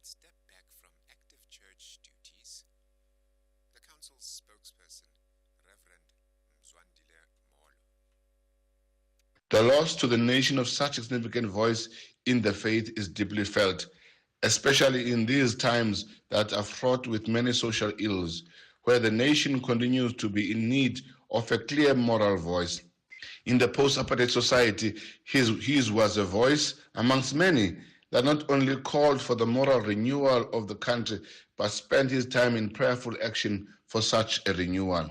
step back from active church duties. The council's spokesperson, Reverend Mzwandile Molo. The loss to the nation of such a significant voice in the faith is deeply felt, especially in these times that are fraught with many social ills, where the nation continues to be in need of a clear moral voice. In the post-apartheid society, his was a voice amongst many that not only called for the moral renewal of the country, but spent his time in prayerful action for such a renewal.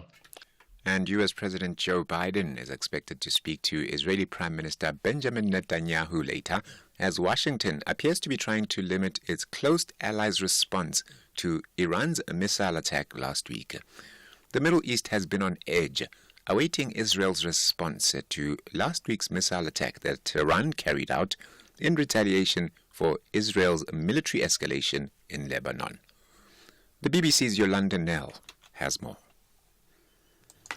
And U.S. President Joe Biden is expected to speak to Israeli Prime Minister Benjamin Netanyahu later, as Washington appears to be trying to limit its close allies' response to Iran's missile attack last week. The Middle East has been on edge, awaiting Israel's response to last week's missile attack that Iran carried out in retaliation for Israel's military escalation in Lebanon. The BBC's Yolanda Nell has more.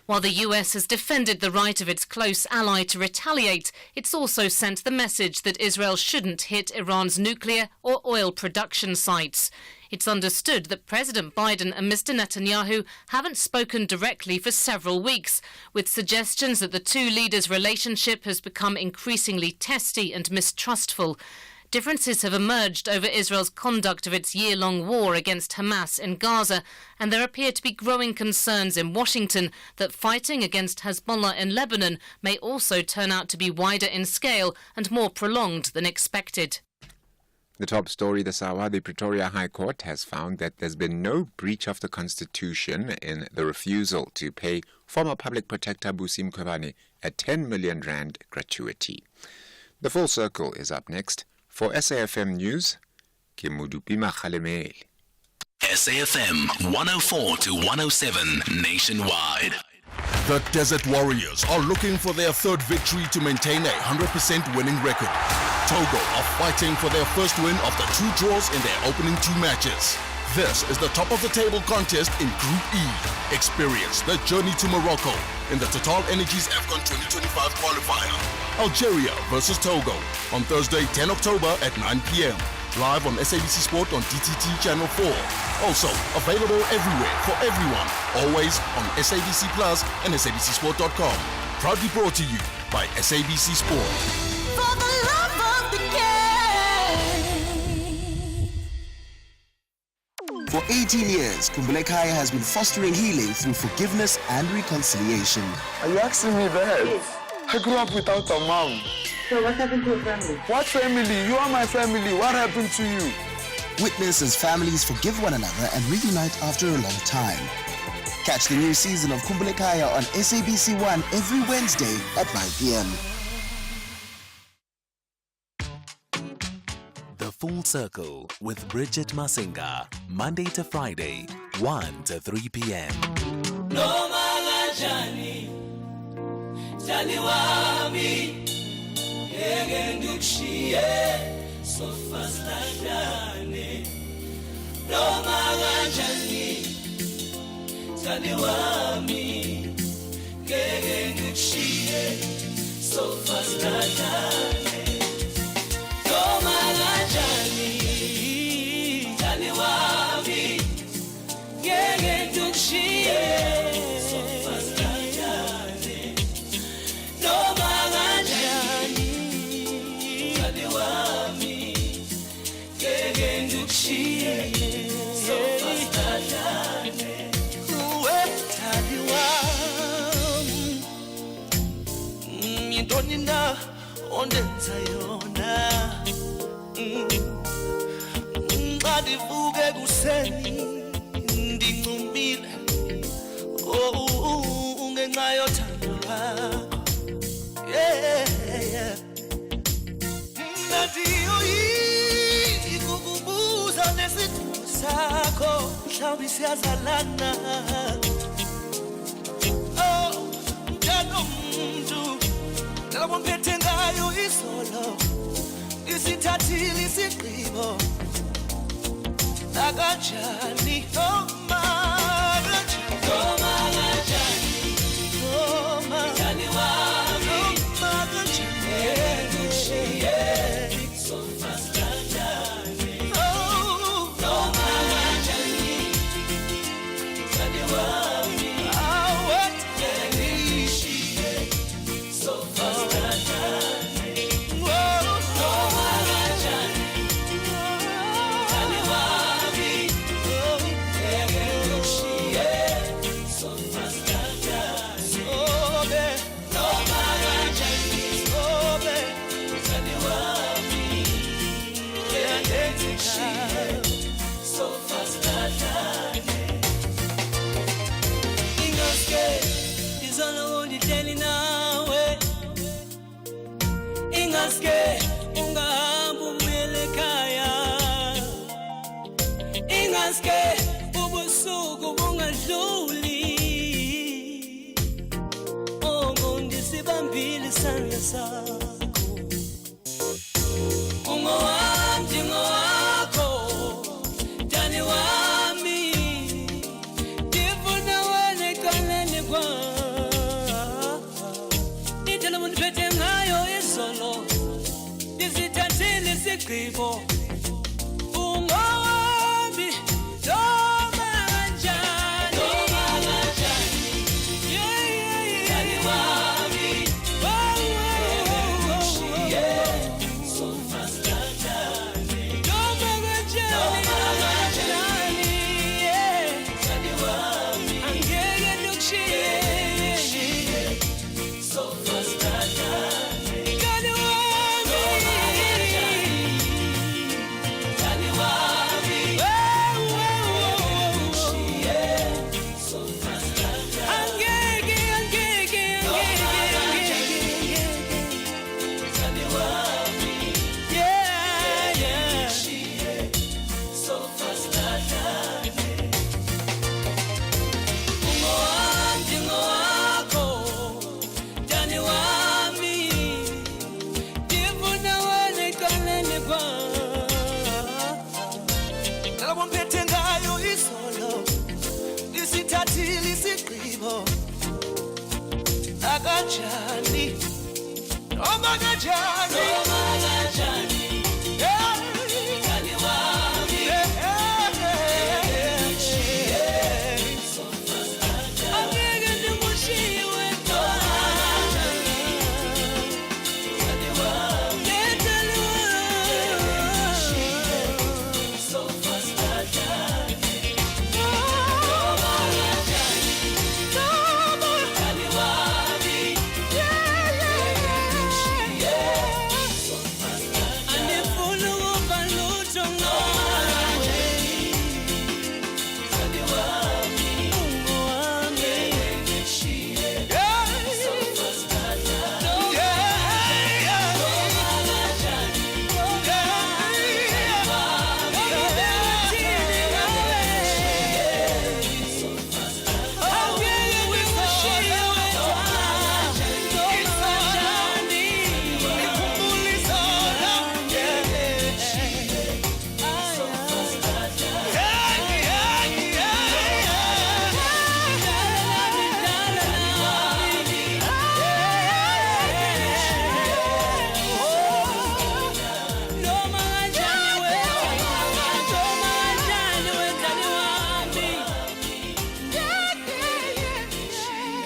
While the US has defended the right of its close ally to retaliate, it's also sent the message that Israel shouldn't hit Iran's nuclear or oil production sites. It's understood that President Biden and Mr. Netanyahu haven't spoken directly for several weeks, with suggestions that the two leaders' relationship has become increasingly testy and mistrustful. Differences have emerged over Israel's conduct of its year-long war against Hamas in Gaza, and there appear to be growing concerns in Washington that fighting against Hezbollah in Lebanon may also turn out to be wider in scale and more prolonged than expected. The top story this hour: the Pretoria High Court has found that there's been no breach of the Constitution in the refusal to pay former Public Protector Busi Mkhwebane a 10 million rand gratuity. The Full Circle is up next. For SAFM News, Kimudupi Makhalemeli. SAFM 104 to 107 nationwide. The Desert Warriors are looking for their third victory to maintain a 100% winning record. Togo are fighting for their first win of the two draws in their opening two matches. This is the top of the table contest in Group E. Experience the journey to Morocco in the Total Energies AFCON 2025 qualifier. Algeria versus Togo on Thursday, 10 October at 9 p.m. Live on SABC Sport on DTT Channel 4. Also available everywhere for everyone. Always on SABC Plus and SABCSport.com. Proudly brought to you by SABC Sport. For the love of the game. For 18 years, Kumbulekhaya has been fostering healing through forgiveness and reconciliation. Are you asking me that? Yes. I grew up without a mom. So what happened to your family? What family? You are my family. What happened to you? Witness as families forgive one another and reunite after a long time. Catch the new season of Kumbulekhaya on SABC 1 every Wednesday at 9 p.m. The Full Circle with Bridget Masinga, Monday to Friday, 1 to 3 p.m. udideli nawe ingaske ungahamba ubuyele ekhaya ingaske ubusuku bungadluli ongondisibambile isandla sakho ungowami ngowakho Dani wami ndifuna wena eceleni kwakho indlela undiphethe ngayo izolo ndizithathile isigqibo ungowami noma kanjani Dani wami so fast Agajani, oh my God,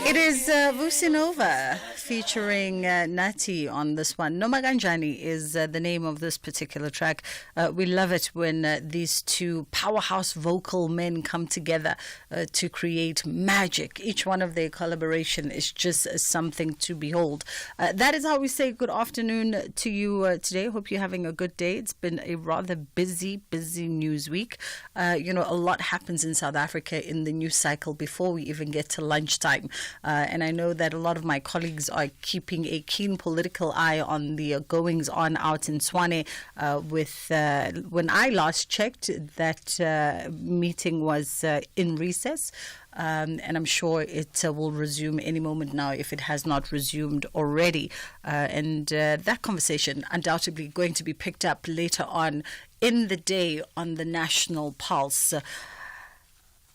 It is Vusinova featuring Nati on this one. Noma Ganjani is the name of this particular track. We love it when these two powerhouse vocal men come together to create magic. Each one of their collaboration is just something to behold. That is how we say good afternoon to you today. Hope you're having a good day. It's been a rather busy news week. A lot happens in South Africa in the news cycle before we even get to lunchtime. And I know that a lot of my colleagues are keeping a keen political eye on the goings on out in Swane. When I last checked, that meeting was in recess. And I'm sure it will resume any moment now if it has not resumed already. And that conversation undoubtedly going to be picked up later on in the day on the National Pulse.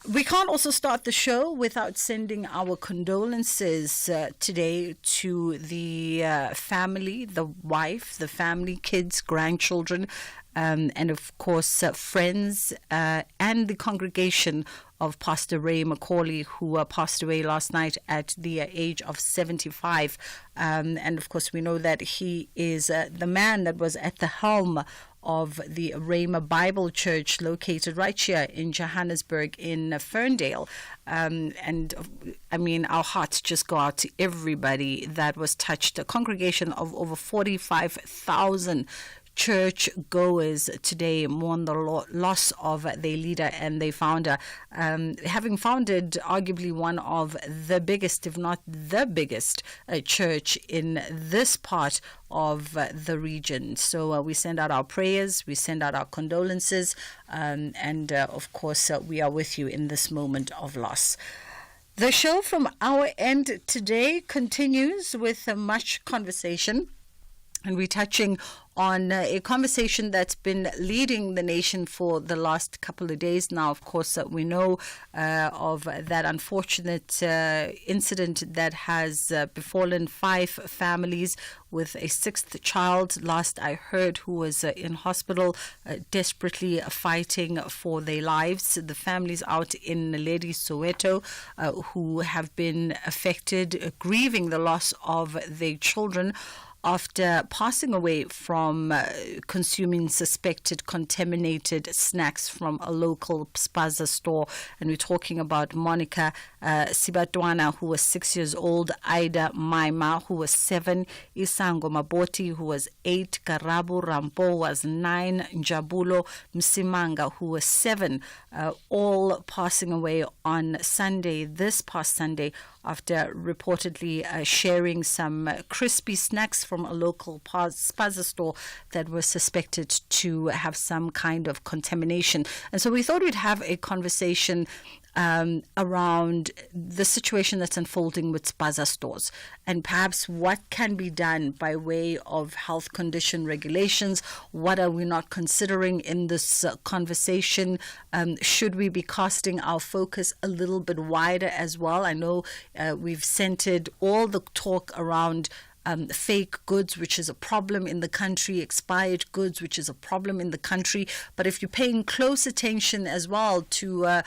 We can't also start the show without sending our condolences today to the family, the wife, the family, kids, grandchildren, and of course friends and the congregation of Pastor Ray Macaulay, who passed away last night at the age of 75. And of course we know that he is the man that was at the helm of the Rhema Bible Church located right here in Johannesburg in Ferndale. And I mean, our hearts just go out to everybody that was touched. A congregation of over 45,000 church goers today mourn the loss of their leader and their founder, having founded arguably one of the biggest, if not the biggest, church in this part of the region. So we send out our prayers, we send out our condolences, and of course we are with you in this moment of loss. The show from our end today continues with much conversation, and we're touching on a conversation that's been leading the nation for the last couple of days now. Of course, we know of that unfortunate incident that has befallen 5 families with a 6th child, last I heard, who was in hospital desperately fighting for their lives. The families out in Naledi, Soweto, who have been affected, grieving the loss of their children after passing away from consuming suspected contaminated snacks from a local spaza store. And we're talking about Monica Sibatwana, who was 6 years old, Ida Maima, who was 7, Isango Maboti, who was 8, Karabu Rampo was 9, Njabulo Msimanga, who was 7, all passing away on Sunday, this past Sunday, after reportedly sharing some crispy snacks from a local spaza store that were suspected to have some kind of contamination. And so we thought we'd have a conversation around the situation that's unfolding with spaza stores and perhaps what can be done by way of health condition regulations. What are we not considering in this conversation? Should we be casting our focus a little bit wider as well? I know we've centered all the talk around fake goods, which is a problem in the country, expired goods, which is a problem in the country. But if you're paying close attention as well to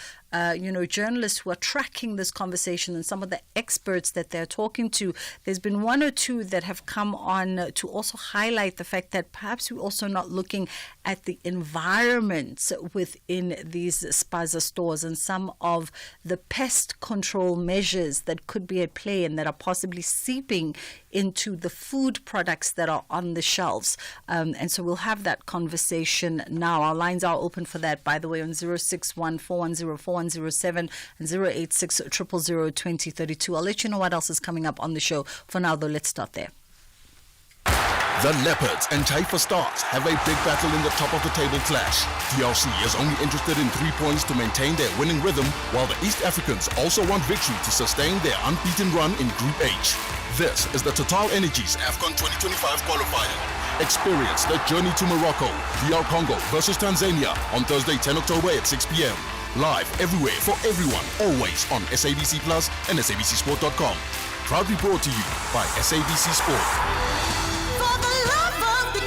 journalists who are tracking this conversation and some of the experts that they're talking to, there's been 1 or 2 that have come on to also highlight the fact that perhaps we're also not looking at the environments within these spaza stores and some of the pest control measures that could be at play and that are possibly seeping into the food products that are on the shelves. And so we'll have that conversation now. Our lines are open for that, by the way, on 061-410-4107 and 086-000-2032. I'll let you know what else is coming up on the show. For now, though, let's start there. The Leopards and Taifa Stars have a big battle in the top of the table clash. DRC is only interested in 3 points to maintain their winning rhythm, while the East Africans also want victory to sustain their unbeaten run in Group H. This is the Total Energies AFCON 2025 qualifier. Experience the journey to Morocco, DR Congo versus Tanzania on Thursday, 10 October at 6 p.m. Live everywhere for everyone, always on SABC Plus and SABCSport.com. Proudly brought to you by SABC Sport. For the love of the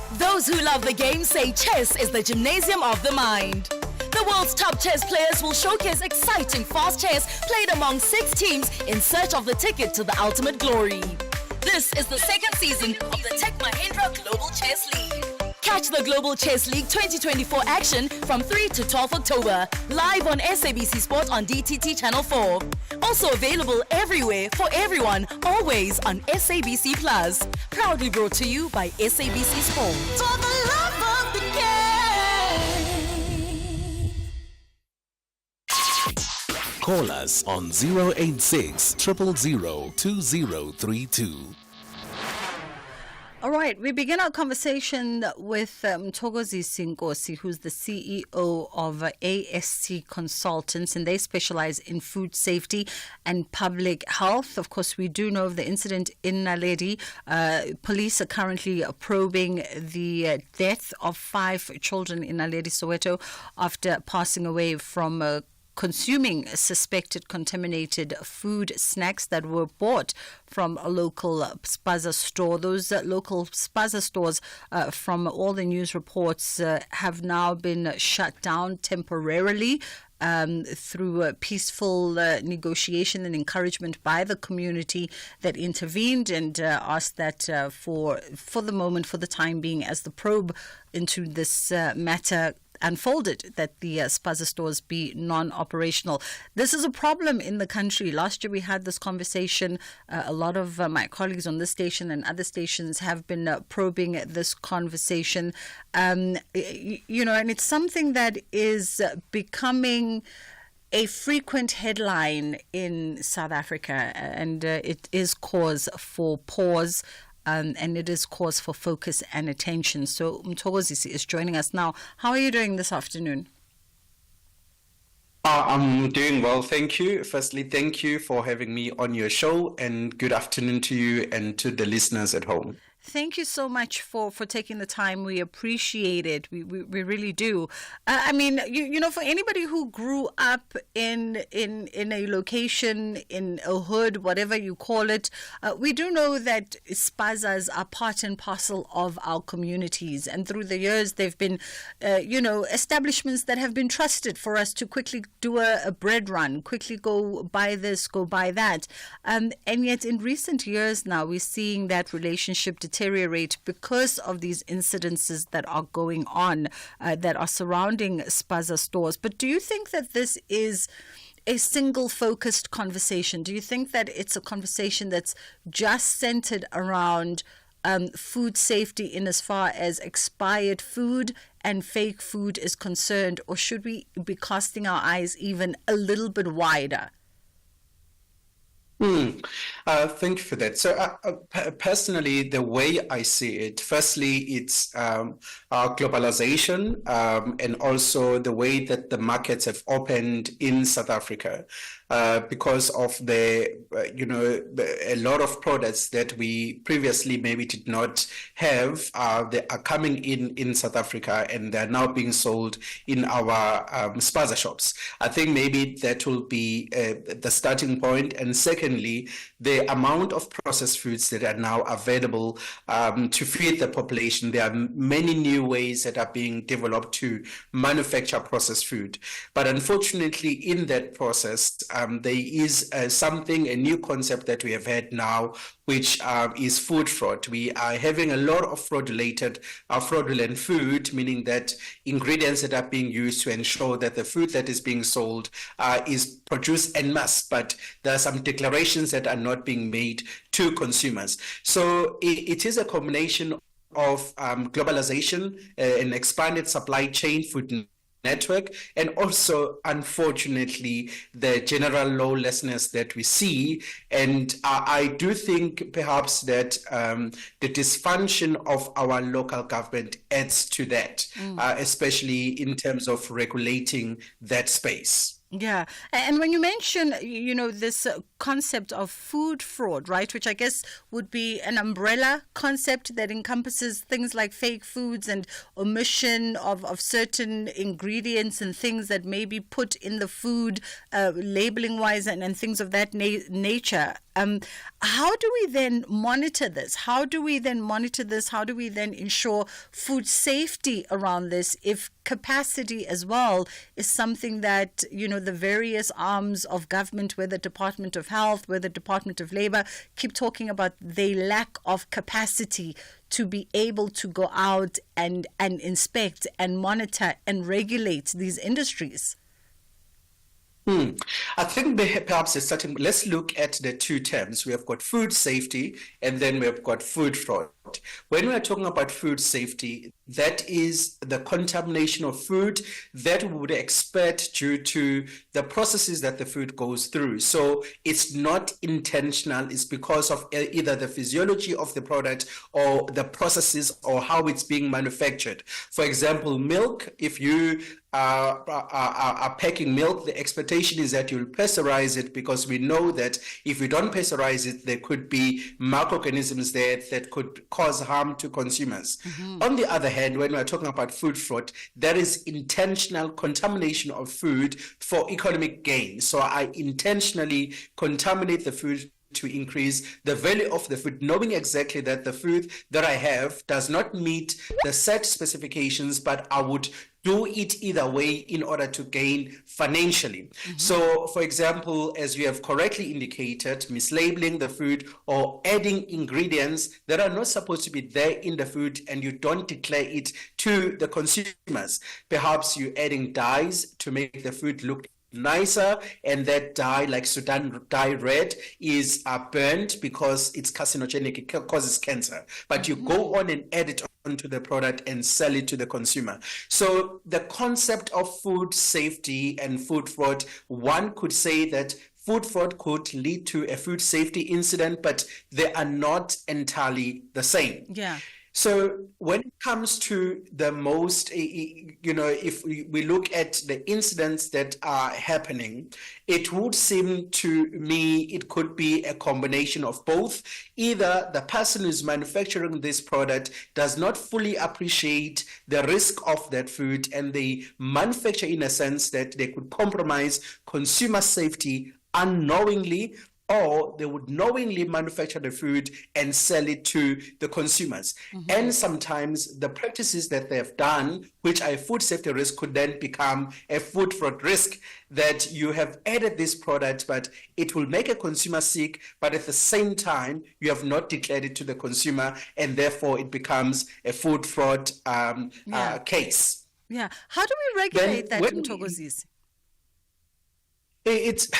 game. Those who love the game say chess is the gymnasium of the mind. The world's top chess players will showcase exciting fast chess played among 6 teams in search of the ticket to the ultimate glory. This is the 2nd season of the Tech Mahindra Global Chess League. Catch the Global Chess League 2024 action from 3 to 12 October, live on SABC Sport on DTT Channel 4. Also available everywhere for everyone, always on SABC Plus. Proudly brought to you by SABC Sport. For the love of the game. Call us on 086 000 2032. All right, we begin our conversation with Mthokozi Sinkosi, who's the CEO of ASC Consultants, and they specialize in food safety and public health. Of course, we do know of the incident in Naledi. Police are currently probing the death of 5 children in Naledi, Soweto, after passing away from consuming suspected contaminated food snacks that were bought from a local spaza store. Those local spaza stores, from all the news reports, have now been shut down temporarily through a peaceful negotiation and encouragement by the community that intervened and asked that for the moment, for the time being, as the probe into this matter unfolded that the spaza stores be non-operational. This is a problem in the country. Last year we had this conversation. A lot of my colleagues on this station and other stations have been probing this conversation. And it's something that is becoming a frequent headline in South Africa, and it is cause for pause. And it is cause for focus and attention. So Mthokozisi is joining us now. How are you doing this afternoon? I'm doing well, thank you. Firstly, thank you for having me on your show, and good afternoon to you and to the listeners at home. Thank you so much for taking the time. We appreciate it. We really do. I mean, for anybody who grew up in a location, in a hood, whatever you call it, we do know that spazas are part and parcel of our communities. And through the years, they've been, establishments that have been trusted for us to quickly do a bread run, quickly go buy this, go buy that. And yet in recent years now, we're seeing that relationship deteriorate because of these incidences that are going on, that are surrounding spaza stores. But do you think that this is a single focused conversation? Do you think that it's a conversation that's just centered around food safety in as far as expired food and fake food is concerned, or should we be casting our eyes even a little bit wider? Thank you for that. So personally, the way I see it, firstly, it's globalization and also the way that the markets have opened in South Africa because of a lot of products that we previously maybe did not have. They are coming in South Africa, and they're now being sold in our spaza shops. I think maybe that will be the starting point. And secondly, the amount of processed foods that are now available to feed the population. There are many new ways that are being developed to manufacture processed food. But unfortunately, in that process, there is a new concept that we have had now, which is food fraud. We are having a lot of fraudulent food, meaning that ingredients that are being used to ensure that the food that is being sold is produced en masse, but there are some declarations that are not being made to consumers. So it is a combination of globalization, an expanded supply chain food network, and also, unfortunately, the general lawlessness that we see. And I do think perhaps that the dysfunction of our local government adds to that, especially in terms of regulating that space. Yeah. And when you mention, this concept of food fraud, right, which I guess would be an umbrella concept that encompasses things like fake foods and omission of certain ingredients and things that may be put in the food, labeling wise and things of that nature. How do we then monitor this? How do we then ensure food safety around this if capacity as well is something that, the various arms of government, whether Department of Health, whether Department of Labor, keep talking about the lack of capacity to be able to go out and inspect and monitor and regulate these industries? I think perhaps let's look at the two terms. We have got food safety, and then we have got food fraud. When we are talking about food safety, that is the contamination of food that we would expect due to the processes that the food goes through. So it's not intentional. It's because of either the physiology of the product or the processes or how it's being manufactured. For example, milk, if you are packing milk, the expectation is that you'll pasteurize it, because we know that if you don't pasteurize it, there could be microorganisms there that could cause harm to consumers. On the other hand, when we're talking about food fraud, there is intentional contamination of food for economic gain. So I intentionally contaminate the food to increase the value of the food, knowing exactly that the food that I have does not meet the set specifications, but I would do it either way in order to gain financially. So, for example, as you have correctly indicated, mislabeling the food or adding ingredients that are not supposed to be there in the food and you don't declare it to the consumers. Perhaps you're adding dyes to make the food look nicer, and that dye, like Sudan dye red, is burnt because it's carcinogenic, it causes cancer. But you go on and add it onto the product and sell it to the consumer. So the concept of food safety and food fraud, one could say that food fraud could lead to a food safety incident, but they are not entirely the same. Yeah. So when it comes to the most, if we look at the incidents that are happening, it would seem to me it could be a combination of both. Either the person who's manufacturing this product does not fully appreciate the risk of that food, and they manufacture in a sense that they could compromise consumer safety unknowingly, or they would knowingly manufacture the food and sell it to the consumers. And sometimes the practices that they have done, which are a food safety risk, could then become a food fraud risk, that you have added this product, but it will make a consumer sick, but at the same time, you have not declared it to the consumer, and therefore it becomes a food fraud case. Yeah. How do we regulate that, Mthokozisi? It's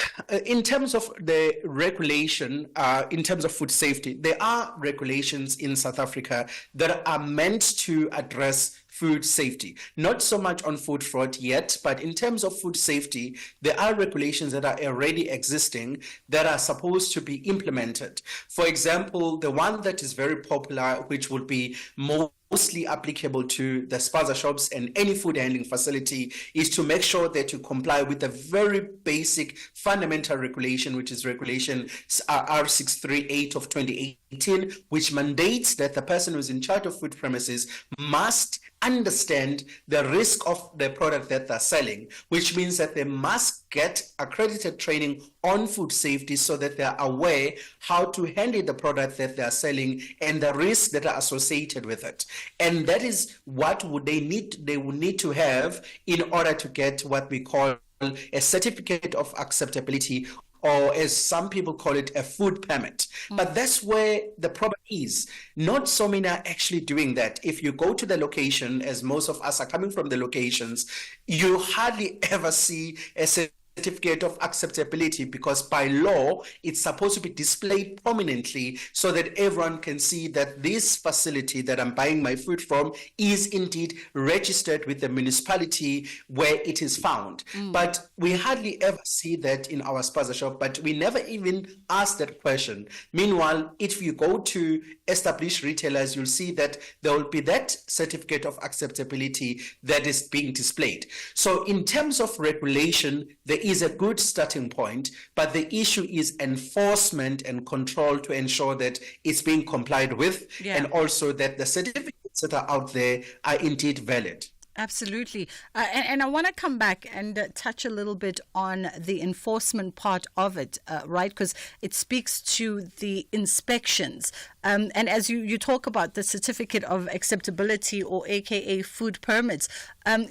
in terms of the regulation, in terms of food safety, there are regulations in South Africa that are meant to address food safety. Not so much on food fraud yet, but in terms of food safety, there are regulations that are already existing that are supposed to be implemented. For example, the one that is very popular, which would be mostly applicable to the spaza shops and any food handling facility, is to make sure that you comply with a very basic fundamental regulation, which is regulation R638 of 2018, which mandates that the person who's in charge of food premises must understand the risk of the product that they're selling, which means that they must get accredited training on food safety so that they're aware how to handle the product that they're selling and the risks that are associated with it. And that is what they would need to have in order to get what we call a certificate of acceptability, or as some people call it, a food permit. But that's where the problem is. Not so many are actually doing that. If you go to the location, as most of us are coming from the locations, you hardly ever see a certificate of acceptability, because by law it's supposed to be displayed prominently so that everyone can see that this facility that I'm buying my food from is indeed registered with the municipality where it is found. But we hardly ever see that in our spaza shop, but we never even ask that question. Meanwhile, if you go to established retailers, you'll see that there will be that certificate of acceptability that is being displayed. So in terms of regulation, there is a good starting point, but the issue is enforcement and control to ensure that it's being complied with, and also that the certificates that are out there are indeed valid. Absolutely. And I want to come back and touch a little bit on the enforcement part of it, right? Because it speaks to the inspections. And as you talk about the certificate of acceptability, or AKA food permits,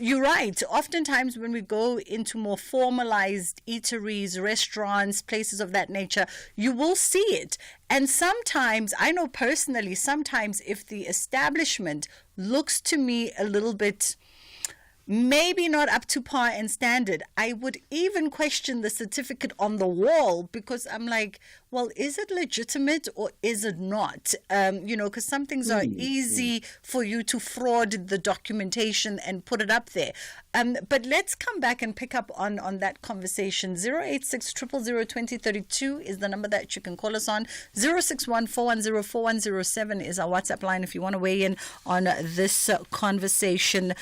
you're right. Oftentimes when we go into more formalized eateries, restaurants, places of that nature, you will see it. And sometimes, I know personally, sometimes if the establishment looks to me a little bit maybe not up to par and standard, I would even question the certificate on the wall, because I'm like, well, is it legitimate or is it not? Because some things are easy for you to fraud the documentation and put it up there. But let's come back and pick up on that conversation. 086 000 2032 is the number that you can call us on. 061 410 4107 is our WhatsApp line if you want to weigh in on this conversation.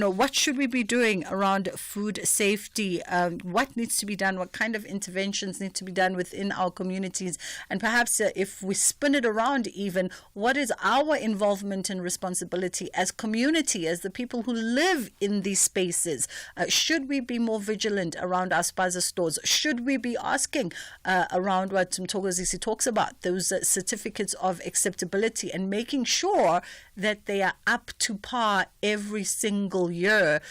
what should we be doing around food safety? What needs to be done? What kind of interventions need to be done within our communities? And perhaps if we spin it around even, what is our involvement and responsibility as community, as the people who live in these spaces? Should we be more vigilant around our spaza stores? Should we be asking around what Mthokozisi talks about, those certificates of acceptability, and making sure that they are up to par every single year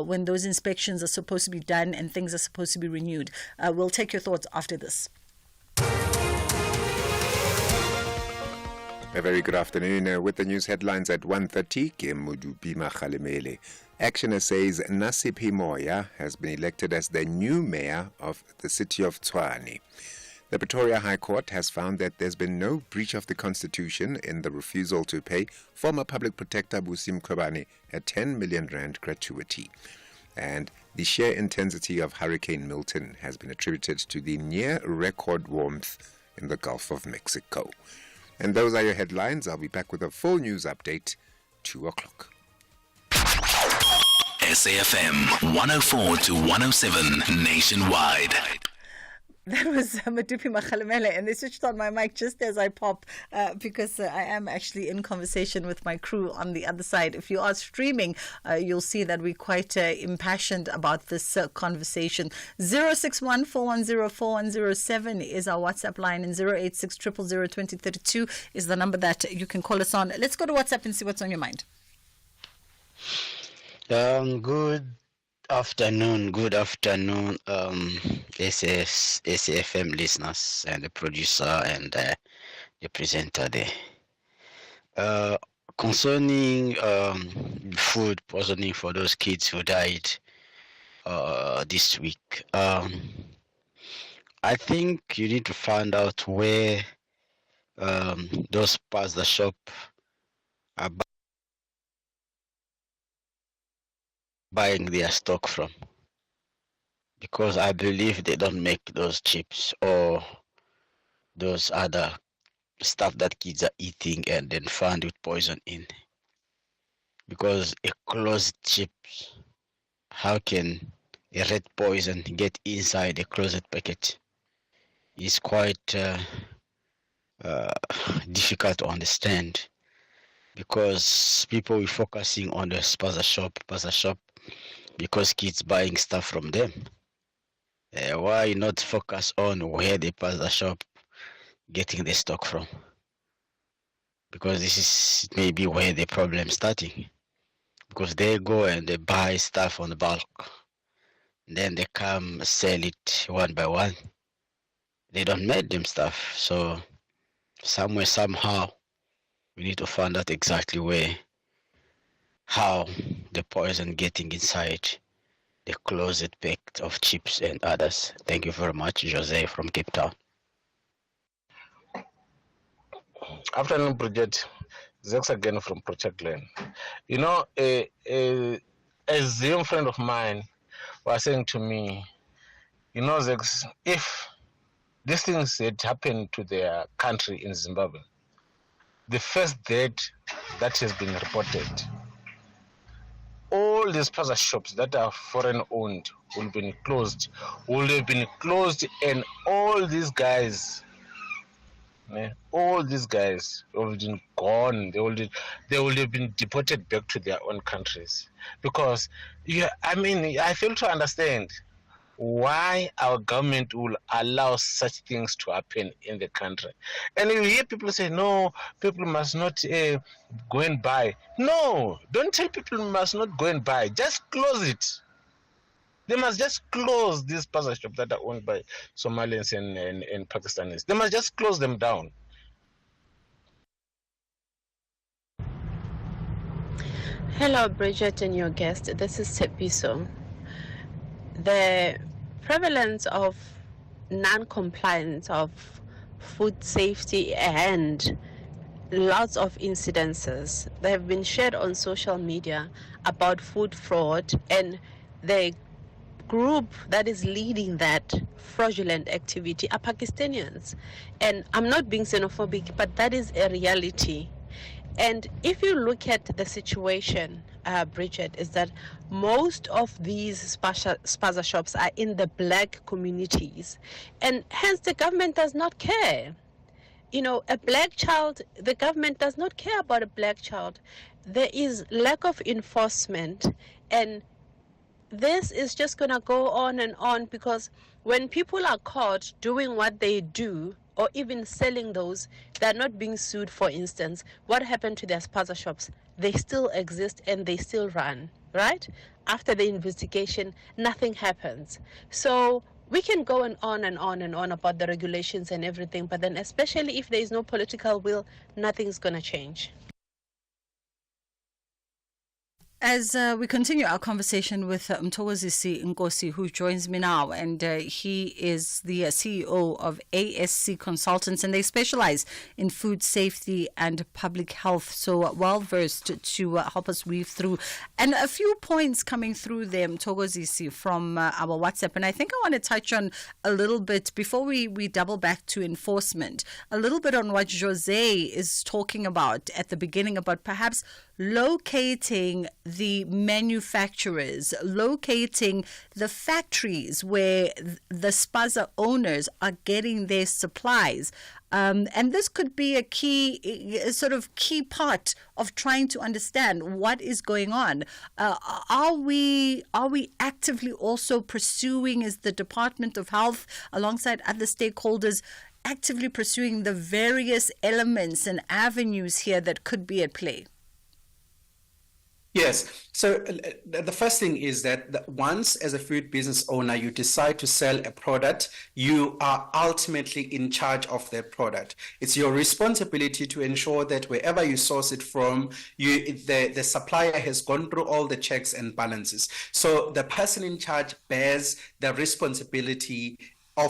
when those inspections are supposed to be done and things are supposed to be renewed? We'll take your thoughts after this. A very good afternoon. With the news headlines at 1:30, Kemudupi Makhalemele. Action says Nasiphi Moya has been elected as the new mayor of the city of Tshwane. The Pretoria High Court has found that there's been no breach of the Constitution in the refusal to pay former Public Protector Busi Mkhwebane a 10 million rand gratuity. And the sheer intensity of Hurricane Milton has been attributed to the near-record warmth in the Gulf of Mexico. And those are your headlines. I'll be back with a full news update, 2 o'clock. SAFM 104 to 107 nationwide. That was Madupi Makhalemele, and they switched on my mic just as I pop because I am actually in conversation with my crew on the other side. If you are streaming, you'll see that we're quite impassioned about this conversation. 061-410-4107 is our WhatsApp line, and 086-000-2032 is the number that you can call us on. Let's go to WhatsApp and see what's on your mind. Good afternoon, SAFM listeners and the producer and the presenter there. Concerning food poisoning for those kids who died this week, I think you need to find out where those pasta shop are buying their stock from, because I believe they don't make those chips or those other stuff that kids are eating and then found with poison in. Because a closed chips, how can a red poison get inside a closed packet? It's quite difficult to understand, because people are focusing on the pasta shop, because kids buying stuff from them. Why not focus on where the pasta shop getting the stock from? Because this is maybe where the problem starting. Because they go and they buy stuff on the bulk, then they come sell it one by one. They don't make them stuff. So somewhere, somehow, we need to find out exactly how the poison getting inside the closed pack of chips and others. Thank you very much, Jose from Cape Town. Afternoon, Bridget. Zex again from Project Glen. You know, a young friend of mine was saying to me, you know, Zex, if these things had happened to their country in Zimbabwe, the first death that has been reported, all these pasta shops that are foreign owned will have been closed, and all these guys have been gone. They would have been deported back to their own countries. Because, I fail to understand why our government will allow such things to happen in the country. And you hear people say, no, people must not go and buy. No, don't tell people must not go and buy. Just close it. They must just close these pasta shops that are owned by Somalians and Pakistanis. They must just close them down. Hello, Bridget and your guest. This is Tepiso. The prevalence of non-compliance of food safety and lots of incidences that have been shared on social media about food fraud, and the group that is leading that fraudulent activity are Pakistanians. And I'm not being xenophobic, but that is a reality. And if you look at the situation Bridget, is that most of these spaza shops are in the black communities, and hence the government does not care. You know, a black child, the government does not care about a black child. There is lack of enforcement, and this is just going to go on, because when people are caught doing what they do, or even selling those, they're not being sued, for instance. What happened to their spaza shops? They still exist and they still run, right? After the investigation, nothing happens. So we can go on about the regulations and everything, but then especially if there is no political will, nothing's going to change. As we continue our conversation with Mthokozisi Nkosi, who joins me now, and he is the CEO of ASC Consultants, and they specialize in food safety and public health, so well-versed to help us weave through. And a few points coming through there, Mthokozisi, from our WhatsApp, and I think I want to touch on a little bit, before we double back to enforcement, a little bit on what Jose is talking about at the beginning, about perhaps locating the manufacturers, locating the factories where the spaza owners are getting their supplies. And this could be a key part of trying to understand what is going on. Are we actively also pursuing, is the Department of Health, alongside other stakeholders, actively pursuing the various elements and avenues here that could be at play? Yes. So the first thing is that once, as a food business owner, you decide to sell a product, you are ultimately in charge of that product. It's your responsibility to ensure that wherever you source it from, the supplier has gone through all the checks and balances. So the person in charge bears the responsibility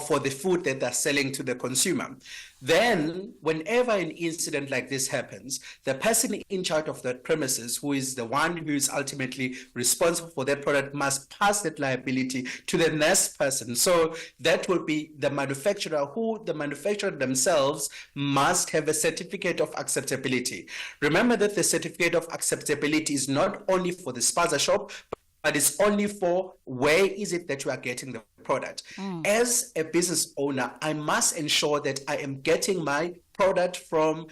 for the food that they're selling to the consumer. Then, whenever an incident like this happens, the person in charge of that premises, who is the one who is ultimately responsible for that product, must pass that liability to the next person. So that will be the manufacturer, who the manufacturer themselves must have a certificate of acceptability. Remember that the certificate of acceptability is not only for the spaza shop, but it's only for where is it that you are getting the product. As a business owner, I must ensure that I am getting my product from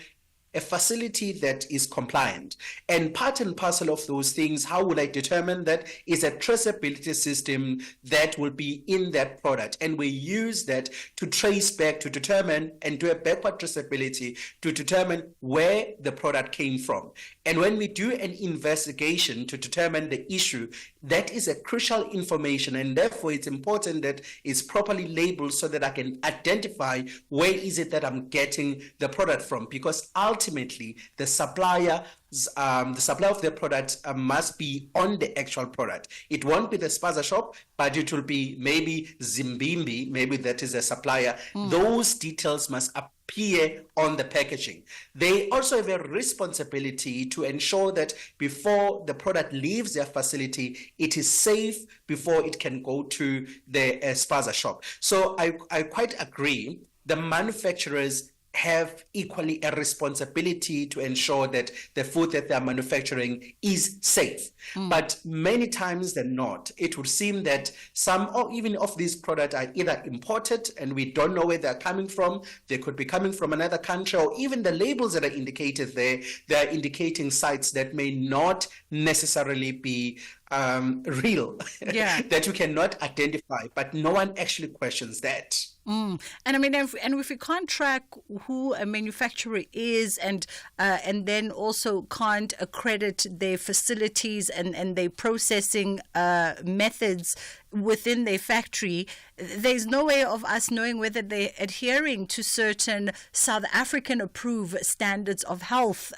a facility that is compliant. And part and parcel of those things, how will I determine that? Is a traceability system that will be in that product. And we use that to trace back, to determine and do a backward traceability to determine where the product came from. And when we do an investigation to determine the issue, that is a crucial information, and therefore it's important that it's properly labeled so that I can identify where is it that I'm getting the product from, because ultimately the supplier of the product must be on the actual product. It won't be the spaza shop, but it will be maybe Zimbimbi, maybe that is a supplier. Those details must appear on the packaging. They also have a responsibility to ensure that before the product leaves their facility, it is safe before it can go to the spaza shop. So I quite agree. The manufacturers have equally a responsibility to ensure that the food that they're manufacturing is safe. But many times than not, it would seem that some or even of these products are either imported and we don't know where they're coming from. They could be coming from another country, or even the labels that are indicated there, they're indicating sites that may not necessarily be real, that you cannot identify, but no one actually questions that. And I mean, if we can't track who a manufacturer is, and then also can't accredit their facilities and their processing methods within their factory, there's no way of us knowing whether they're adhering to certain South African approved standards of health,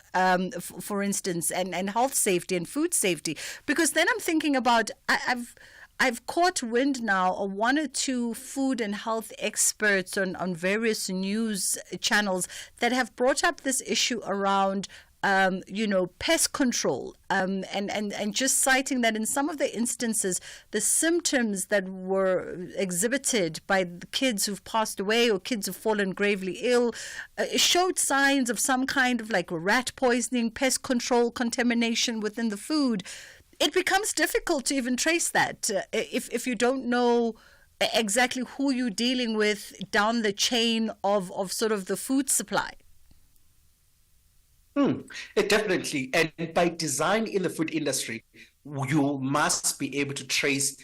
for instance, and health safety and food safety. Because then I'm thinking about, I've caught wind now of one or two food and health experts on various news channels that have brought up this issue around pest control, and just citing that in some of the instances, the symptoms that were exhibited by the kids who've passed away or kids who've fallen gravely ill showed signs of some kind of like rat poisoning, pest control, contamination within the food. It becomes difficult to even trace that if you don't know exactly who you're dealing with down the chain of sort of the food supply. Definitely. And by design in the food industry, you must be able to trace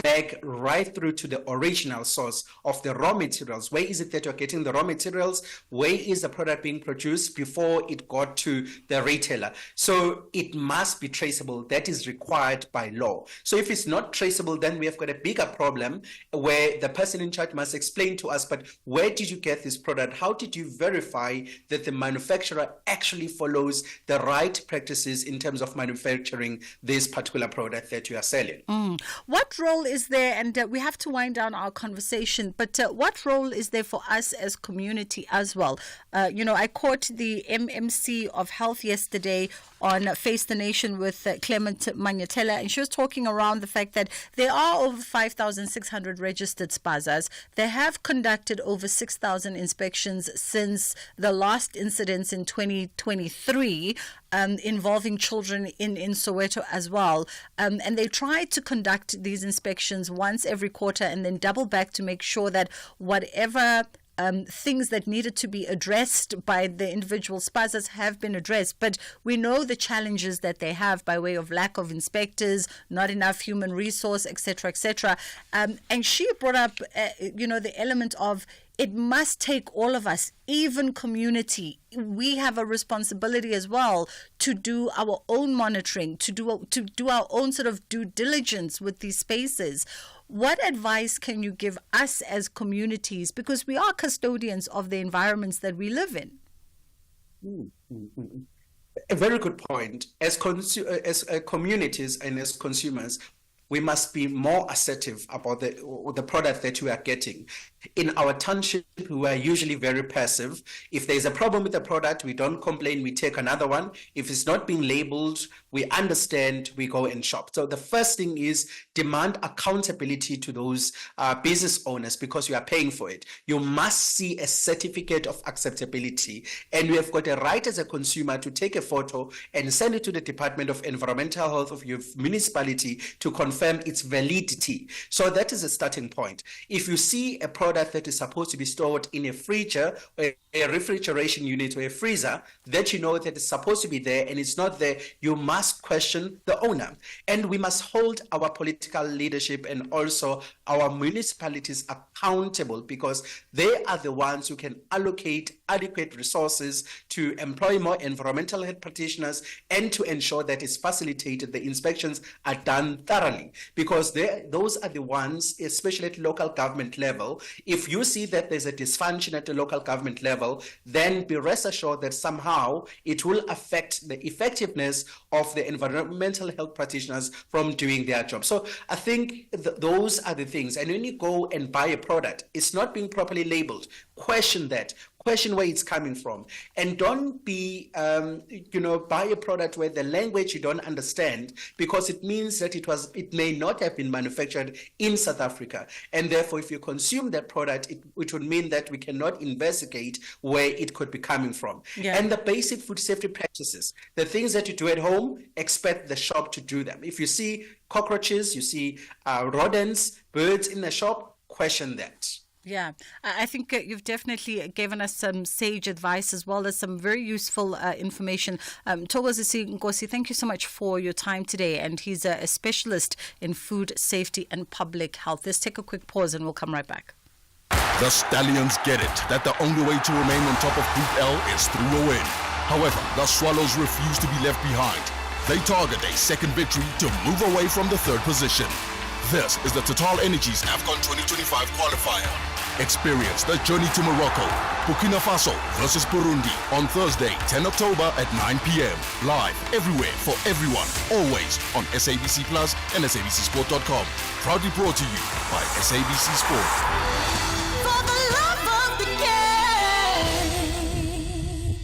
back right through to the original source of the raw materials. Where is it that you're getting the raw materials? Where is the product being produced before it got to the retailer? So it must be traceable. That is required by law. So if it's not traceable, then we have got a bigger problem where the person in charge must explain to us, but where did you get this product? How did you verify that the manufacturer actually follows the right practices in terms of manufacturing this particular product that you are selling? What role is there, and we have to wind down our conversation, but what role is there for us as community as well? I caught the MMC of Health yesterday on Face the Nation with Clement Manyatela, and she was talking around the fact that there are over 5,600 registered spazas. They have conducted over 6,000 inspections since the last incidents in 2023 involving children in Soweto as well. And they try to conduct these inspections once every quarter and then double back to make sure that whatever things that needed to be addressed by the individual spazas have been addressed. But we know the challenges that they have by way of lack of inspectors, not enough human resource, etc., etc. And she brought up, the element of it must take all of us, even community. We have a responsibility as well to do our own monitoring, to do our own sort of due diligence with these spaces. What advice can you give us as communities? Because we are custodians of the environments that we live in. A very good point. As communities and as consumers, we must be more assertive about the product that we are getting. In our township, we are usually very passive. If there's a problem with the product, we don't complain, we take another one. If it's not being labeled, we understand, we go and shop. So the first thing is demand accountability to those business owners because you are paying for it. You must see a certificate of acceptability, and you have got a right as a consumer to take a photo and send it to the Department of Environmental Health of your municipality to confirm its validity. So that is a starting point. If you see a product that is supposed to be stored in a freezer, or a refrigeration unit, or a freezer, that you know that it's supposed to be there and it's not there, you must question the owner. And we must hold our political leadership and also our municipalities accountable because they are the ones who can allocate adequate resources to employ more environmental health practitioners and to ensure that it's facilitated, the inspections are done thoroughly, because those are the ones, especially at local government level. If you see that there's a dysfunction at the local government level, then be rest assured that somehow it will affect the effectiveness of the environmental health practitioners from doing their job. So I think those are the things. And when you go and buy a product, it's not being properly labeled. Question that. Question where it's coming from, and don't be, buy a product where the language you don't understand, because it means that it may not have been manufactured in South Africa, and therefore, if you consume that product, it would mean that we cannot investigate where it could be coming from. Yeah. And the basic food safety practices, the things that you do at home, expect the shop to do them. If you see cockroaches, you see rodents, birds in the shop, question that. Yeah, I think you've definitely given us some sage advice as well as some very useful information. Thokozisi Nkosi, thank you so much for your time today. And he's a specialist in food safety and public health. Let's take a quick pause and we'll come right back. The Stallions get it that the only way to remain on top of Group L is through a win. However, the Swallows refuse to be left behind. They target a second victory to move away from the third position. This is the Total Energies AFCON 2025 qualifier. Experience the journey to Morocco, Burkina Faso versus Burundi on Thursday, 10 October at 9 p.m. Live everywhere for everyone, always on SABC Plus and SABCSport.com. Proudly brought to you by SABC Sport. For the love of the game.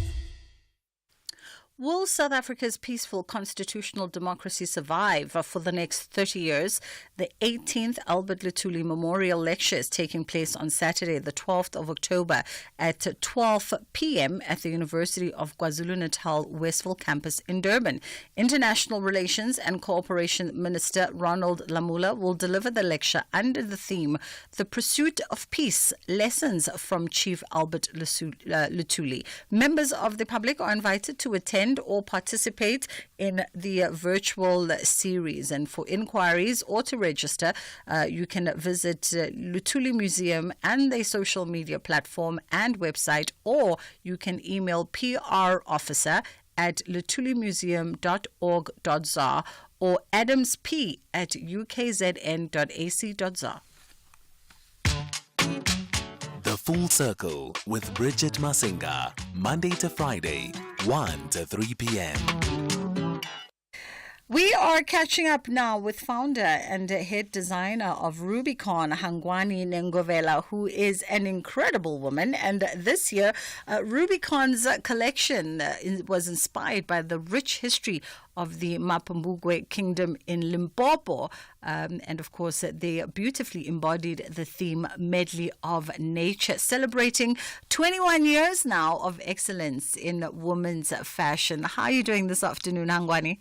Will South Africa's peaceful constitutional democracy survive for the next 30 years? The 18th Albert Luthuli Memorial Lecture is taking place on Saturday, the 12th of October at 12 p.m. at the University of KwaZulu-Natal Westville campus in Durban. International Relations and Cooperation Minister Ronald Lamula will deliver the lecture under the theme, The Pursuit of Peace, Lessons from Chief Albert Luthuli. Members of the public are invited to attend or participate in the virtual series. And for inquiries or to register, you can visit Luthuli Museum and their social media platform and website, or you can email pr officer@luthulimuseum.org.za or adamsp@ukzn.ac.za. The Full Circle with Bridget Masinga, Monday to Friday, 1 to 3 p.m. We are catching up now with founder and head designer of Rubicon, Hangwani Nengovela, who is an incredible woman. And this year, Rubicon's collection was inspired by the rich history of the Mapungubwe Kingdom in Limpopo. And of course, they beautifully embodied the theme Medley of Nature, celebrating 21 years now of excellence in women's fashion. How are you doing this afternoon, Hangwani?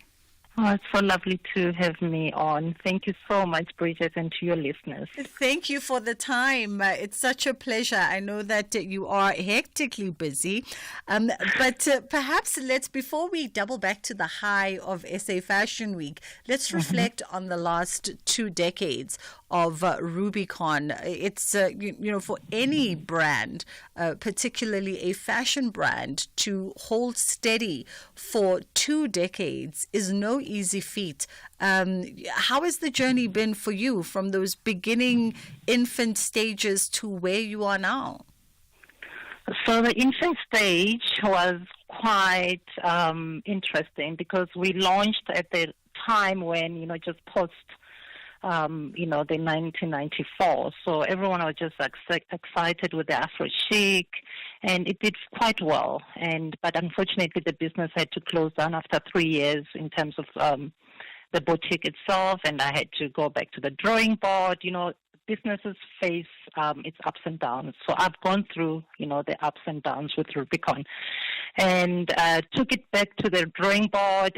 Oh, it's so lovely to have me on. Thank you so much, Bridget, and to your listeners. Thank you for the time. It's such a pleasure. I know that you are hectically busy. But perhaps before we double back to the high of SA Fashion Week, let's reflect on the last 2 decades of Rubicon. It's, for any brand, particularly a fashion brand, to hold steady for 2 decades is no easy feat. How has the journey been for you from those beginning infant stages to where you are now? So the infant stage was quite interesting because we launched at the time when, just post the 1994. So everyone was just excited with the Afro chic, and it did quite well. But unfortunately, the business had to close down after 3 years in terms of the boutique itself, and I had to go back to the drawing board. Businesses face its ups and downs. So I've gone through, the ups and downs with Rubicon, and took it back to the drawing board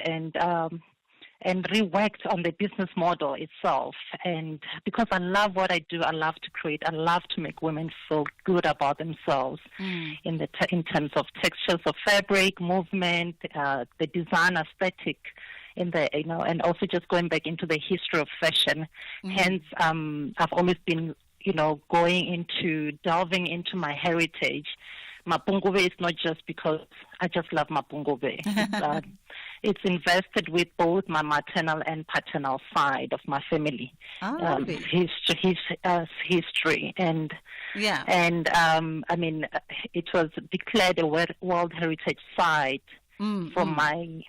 and reworked on the business model itself. And because I love what I do, I love to create, I love to make women feel good about themselves in terms of textures of fabric, movement, the design aesthetic, and also just going back into the history of fashion. Hence, I've always been, delving into my heritage. Mapungubwe is not just because I just love Mapungubwe. It's invested with both my maternal and paternal side of my family. History and it was declared a World Heritage Site from my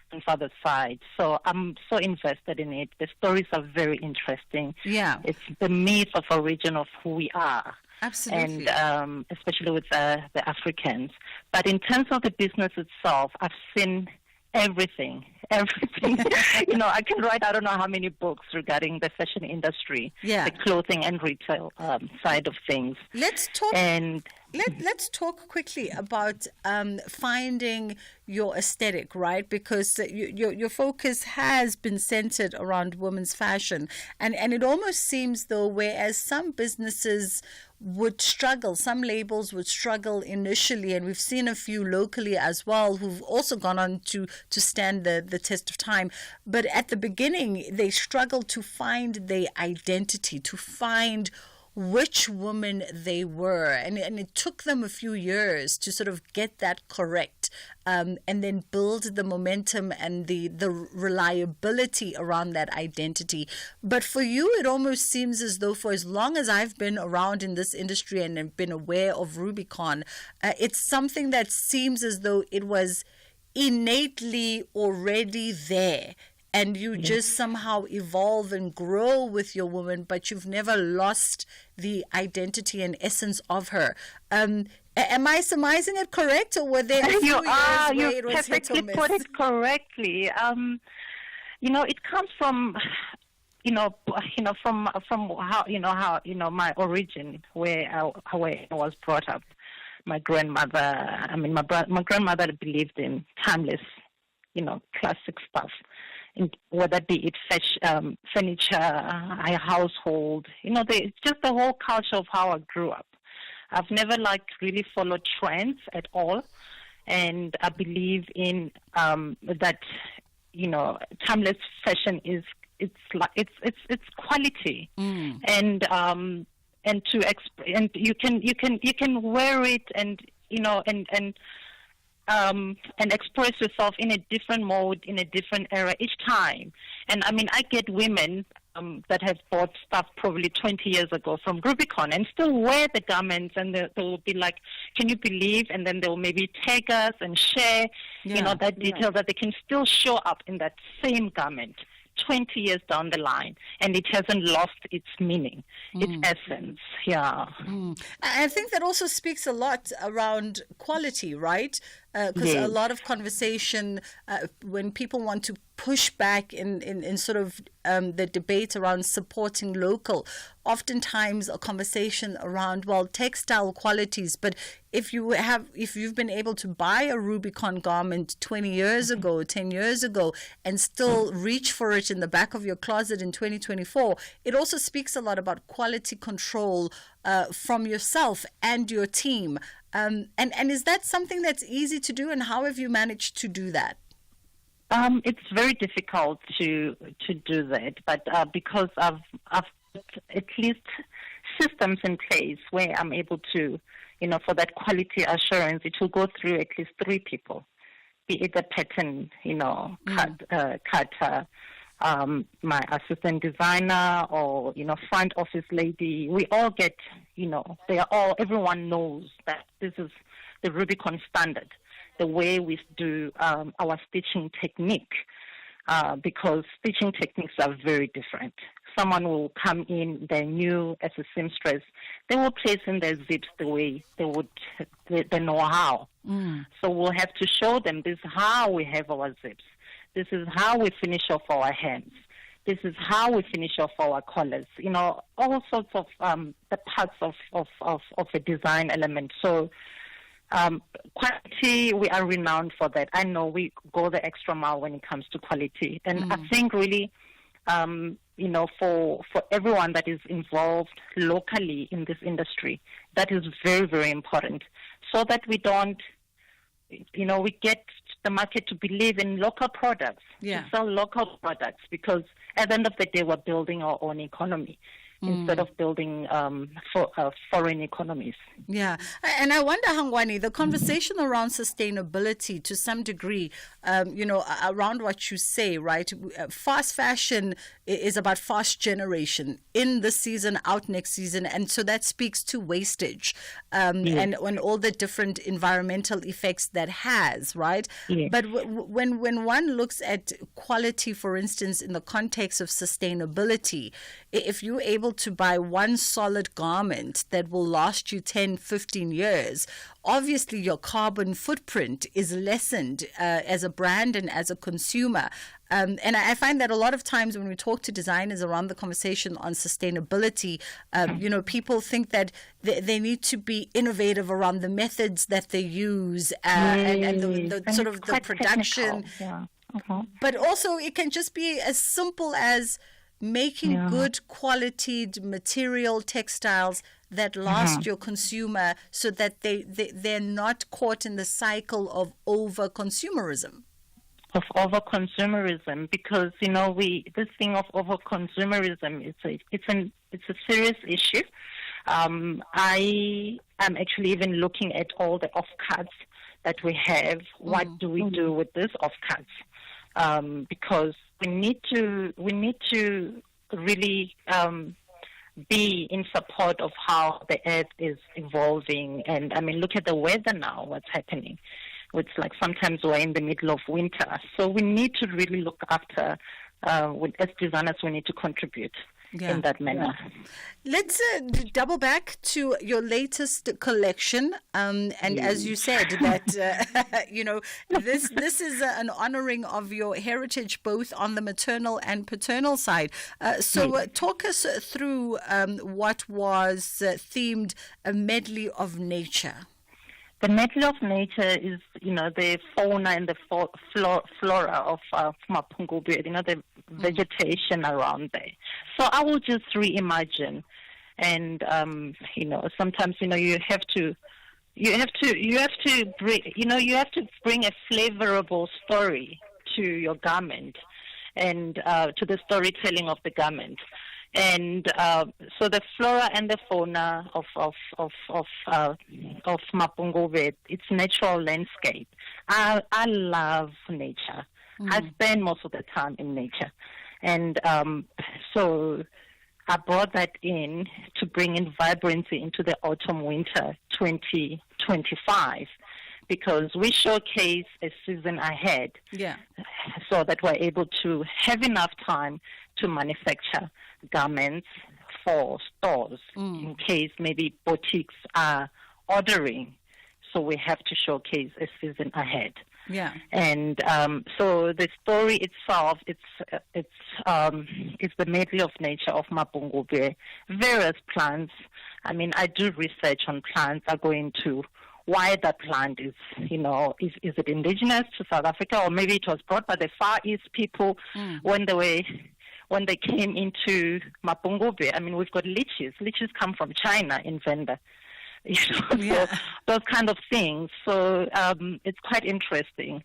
grandfather's side. So I'm so invested in it. The stories are very interesting. Yeah, it's the myth of origin of who we are. Absolutely. And especially with the Africans. But in terms of the business itself, I've seen everything. I can write I don't know how many books regarding the fashion industry, the clothing and retail side of things. Let's talk quickly about finding your aesthetic, right? Because your focus has been centered around women's fashion, and it almost seems though, whereas some businesses would struggle, some labels would struggle initially, and we've seen a few locally as well who've also gone on to stand the test of time. But at the beginning, they struggled to find their identity, to find which woman they were. And it took them a few years to sort of get that correct, and then build the momentum and the reliability around that identity. But for you, it almost seems as though for as long as I've been around in this industry and have been aware of Rubicon, it's something that seems as though it was innately already there. and you just somehow evolve and grow with your woman, but you've never lost the identity and essence of her. Am I surmising it correct, or were there a few You years are. where You it was hit or perfectly miss? put it correctly. It comes from, from how my origin, where I was brought up. My grandmother, my grandmother believed in timeless, classic stuff, whether be it furniture, household, just the whole culture of how I grew up. I've never really followed trends at all, and I believe in that. Timeless fashion is it's quality, and you can wear it and express yourself in a different mode, in a different era each time. And I get women that have bought stuff probably 20 years ago from Rubicon and still wear the garments, and they will be like, can you believe? And then they'll maybe tag us and share, that detail that they can still show up in that same garment 20 years down the line, and it hasn't lost its meaning, its essence. I think that also speaks a lot around quality, right? Because a lot of conversation when people want to push back in sort of the debate around supporting local, oftentimes a conversation around, textile qualities. But if you've been able to buy a Rubicon garment 20 years ago, 10 years ago, and still reach for it in the back of your closet in 2024, it also speaks a lot about quality control from yourself and your team. And is that something that's easy to do, and how have you managed to do that? It's very difficult to do that, but because I've put at least systems in place where I'm able to, for that quality assurance, it will go through at least 3 people, be it a pattern, cutter, my assistant designer, or front office lady. We all get, everyone knows that this is the Rubicon standard, the way we do our stitching technique, because stitching techniques are very different. Someone will come in, they're new as a seamstress, they will place in their zips the way they know how. So we'll have to show them, this is how we have our zips. This is how we finish off our hands. This is how we finish off our collars. All sorts of the parts of a design element. So quality, we are renowned for that. I know we go the extra mile when it comes to quality. And I think really, for everyone that is involved locally in this industry, that is very, very important. So that we don't, we get the market to believe in local products, to sell local products, because at the end of the day, we're building our own economy instead of building foreign economies. Yeah. And I wonder, Hangwani, the conversation around sustainability to some degree, around what you say, right? Fast fashion is about fast generation, in this season, out next season. And so that speaks to wastage and all the different environmental effects that has, right? But when one looks at quality, for instance, in the context of sustainability, if you're able to buy one solid garment that will last you 10, 15 years, obviously your carbon footprint is lessened as a brand and as a consumer. And I find that a lot of times when we talk to designers around the conversation on sustainability, people think that they need to be innovative around the methods that they use and the sort of the production. But also it can just be as simple as making good quality material textiles that last your consumer, so that they're not caught in the cycle of over-consumerism. Because this thing of over-consumerism, it's a serious issue. I am actually even looking at all the offcuts that we have. What do we do with these offcuts? Because we need to really be in support of how the earth is evolving. And look at the weather now, what's happening. It's like sometimes we're in the middle of winter. So we need to really look after as designers, we need to contribute in that manner. Let's double back to your latest collection, and as you said, that this is an honoring of your heritage, both on the maternal and paternal side. So talk us through what was themed a medley of nature. The medley of nature is, the fauna and the flora of Mapungubwe, the vegetation around there. So I will just reimagine, and sometimes you have to bring a flavorable story to your garment, and to the storytelling of the garment. And so the flora and the fauna of Mapungubwe, its natural landscape. I love nature. I spend most of the time in nature, and so I brought that in to bring in vibrancy into the autumn-winter 2025, because we showcase a season ahead, so that we're able to have enough time to manufacture garments for stores in case maybe boutiques are ordering. So we have to showcase a season ahead. Yeah. And so the story itself, it's the medley of nature of Mapungubwe, various plants. I mean, I do research on plants. I go into why that plant is, is it indigenous to South Africa, or maybe it was brought by the Far East people when they came into Mapungubwe. I mean, we've got lychees. Lychees come from China in Venda. So those kind of things. So it's quite interesting.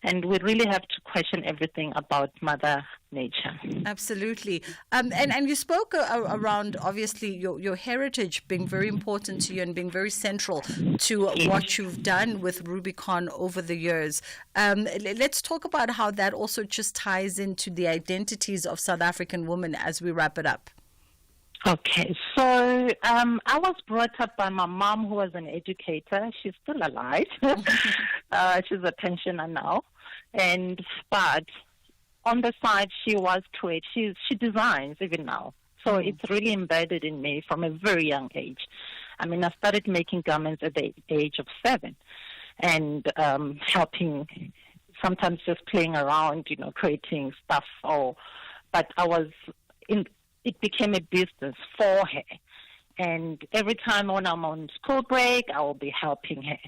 And we really have to question everything about Mother Nature. Absolutely. And you spoke around, obviously, your heritage being very important to you and being very central to what you've done with Rubicon over the years. Let's talk about how that also just ties into the identities of South African women as we wrap it up. Okay, so I was brought up by my mom, who was an educator. She's still alive. She's a pensioner now, but on the side she was creative. She designs even now, so it's really embedded in me from a very young age. I mean, I started making garments at the age of 7, and helping, sometimes just playing around, creating stuff. But I was in. It became a business for her. And every time when I'm on school break, I will be helping her.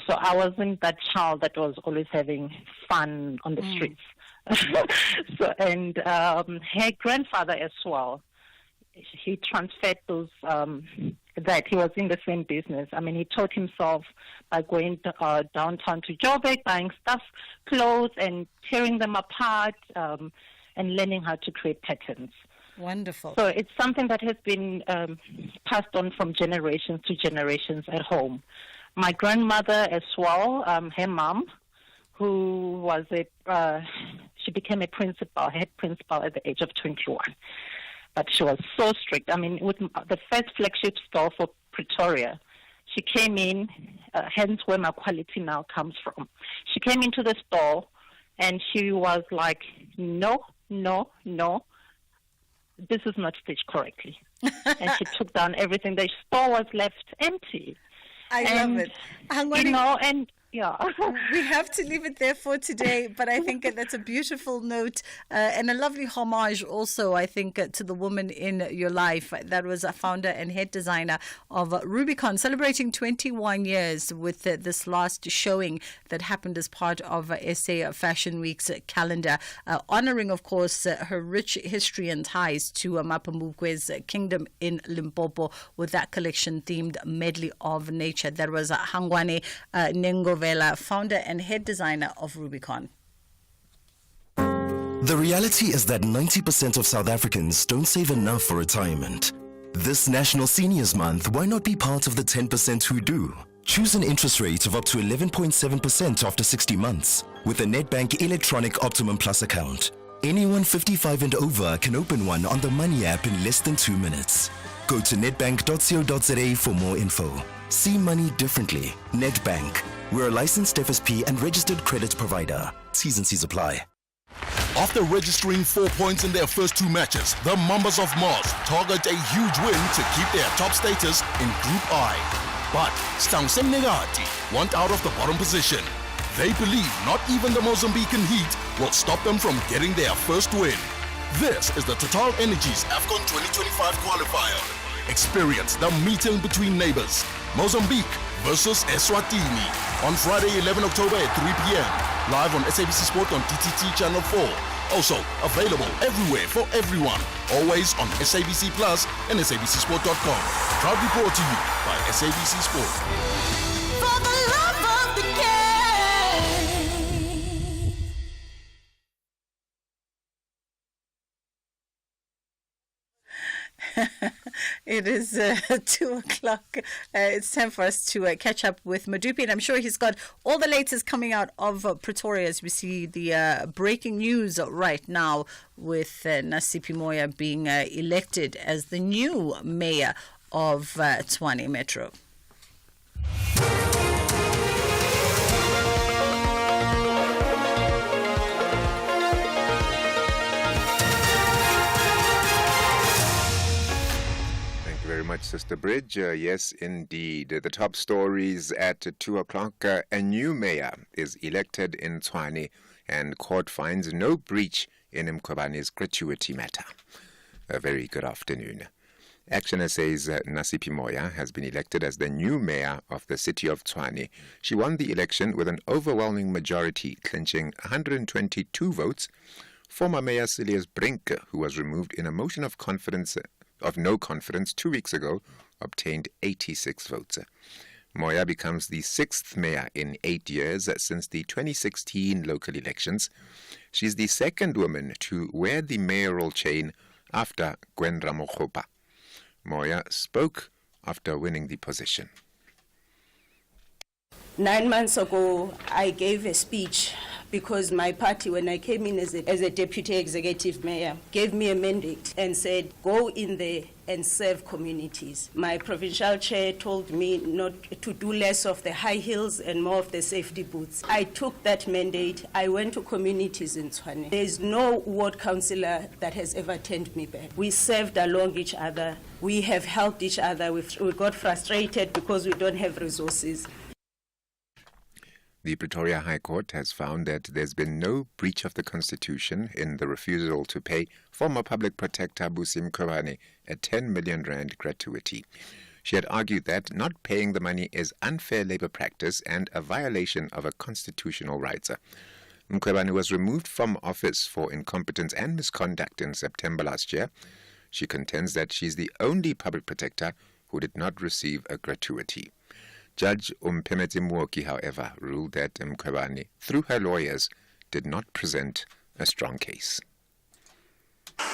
So I wasn't that child that was always having fun on the streets. Her grandfather as well, he transferred those, that he was in the same business. I mean, he taught himself by going downtown to Joburg, buying stuff, clothes, and tearing them apart, and learning how to create patterns. Wonderful. So it's something that has been passed on from generations to generations at home. My grandmother as well, her mom, who was she became a principal, head principal at the age of 21. But she was so strict. I mean, with the first flagship store for Pretoria, she came in, hence where my quality now comes from. She came into the store and she was like, no, this is not stitched correctly. And she took down everything. The store was left empty. I love it. Yeah. We have to leave it there for today, but I think that's a beautiful note and a lovely homage also, I think, to the woman in your life. That was a founder and head designer of Rubicon, celebrating 21 years with this last showing that happened as part of SA Fashion Week's calendar, honoring, of course, her rich history and ties to Mapungubwe's kingdom in Limpopo with that collection themed Medley of Nature. That was Hangwane Nengovela, founder and head designer of Rubicon. The reality is that 90% of South Africans don't save enough for retirement. This National Seniors Month, why not be part of the 10% who do? Choose an interest rate of up to 11.7% after 60 months with a Nedbank Electronic Optimum Plus account. Anyone 55 and over can open one on the Money app in less than 2 minutes. Go to nedbank.co.za for more info. See money differently. Nedbank. We're a licensed FSP and registered credit provider. T's and C's apply. After registering 4 points in their first 2 matches, the Mambas of Mars target a huge win to keep their top status in Group I. But Stangsem Negati want out of the bottom position. They believe not even the Mozambican heat will stop them from getting their first win. This is the Total Energies AFCON 2025 qualifier. Experience the meeting between neighbors. Mozambique versus Eswatini on Friday 11 October at 3 p.m. Live on SABC Sport on DTT Channel 4. Also available everywhere for everyone. Always on SABC Plus and SABCSport.com. Proudly brought to you by SABC Sport. For the love of the game. It is 2 o'clock. It's time for us to catch up with Madupi, and I'm sure he's got all the latest coming out of Pretoria as we see the breaking news right now with Nasipi Moya being elected as the new mayor of Tshwane Metro. Very much, Sister Bridge. Yes, indeed. The top stories at 2 o'clock. A new mayor is elected in Tshwane and court finds no breach in Mkhwebane's gratuity matter. A very good afternoon. Action says Nasipi Moya has been elected as the new mayor of the city of Tshwane. She won the election with an overwhelming majority, clinching 122 votes. Former Mayor Silius Brink, who was removed in a motion of no confidence 2 weeks ago, obtained 86 votes. Moya becomes the 6th mayor in 8 years since the 2016 local elections. She's the second woman to wear the mayoral chain after Gwen Ramokgopa. Moya spoke after winning the position. 9 months ago, I gave a speech because my party, when I came in as a deputy executive mayor, gave me a mandate and said, go in there and serve communities. My provincial chair told me not to do less of the high heels and more of the safety boots. I took that mandate. I went to communities in Tshwane. There is no ward councillor that has ever turned me back. We served along each other. We have helped each other. We got frustrated because we don't have resources. The Pretoria High Court has found that there's been no breach of the Constitution in the refusal to pay former Public Protector Busi Mkhwebane a 10 million rand gratuity. She had argued that not paying the money is unfair labour practice and a violation of a constitutional right. Mkhwebane was removed from office for incompetence and misconduct in September last year. She contends that she's the only public protector who did not receive a gratuity. Judge Umpemeti Mwoki, however, ruled that Mkhwebane, through her lawyers, did not present a strong case.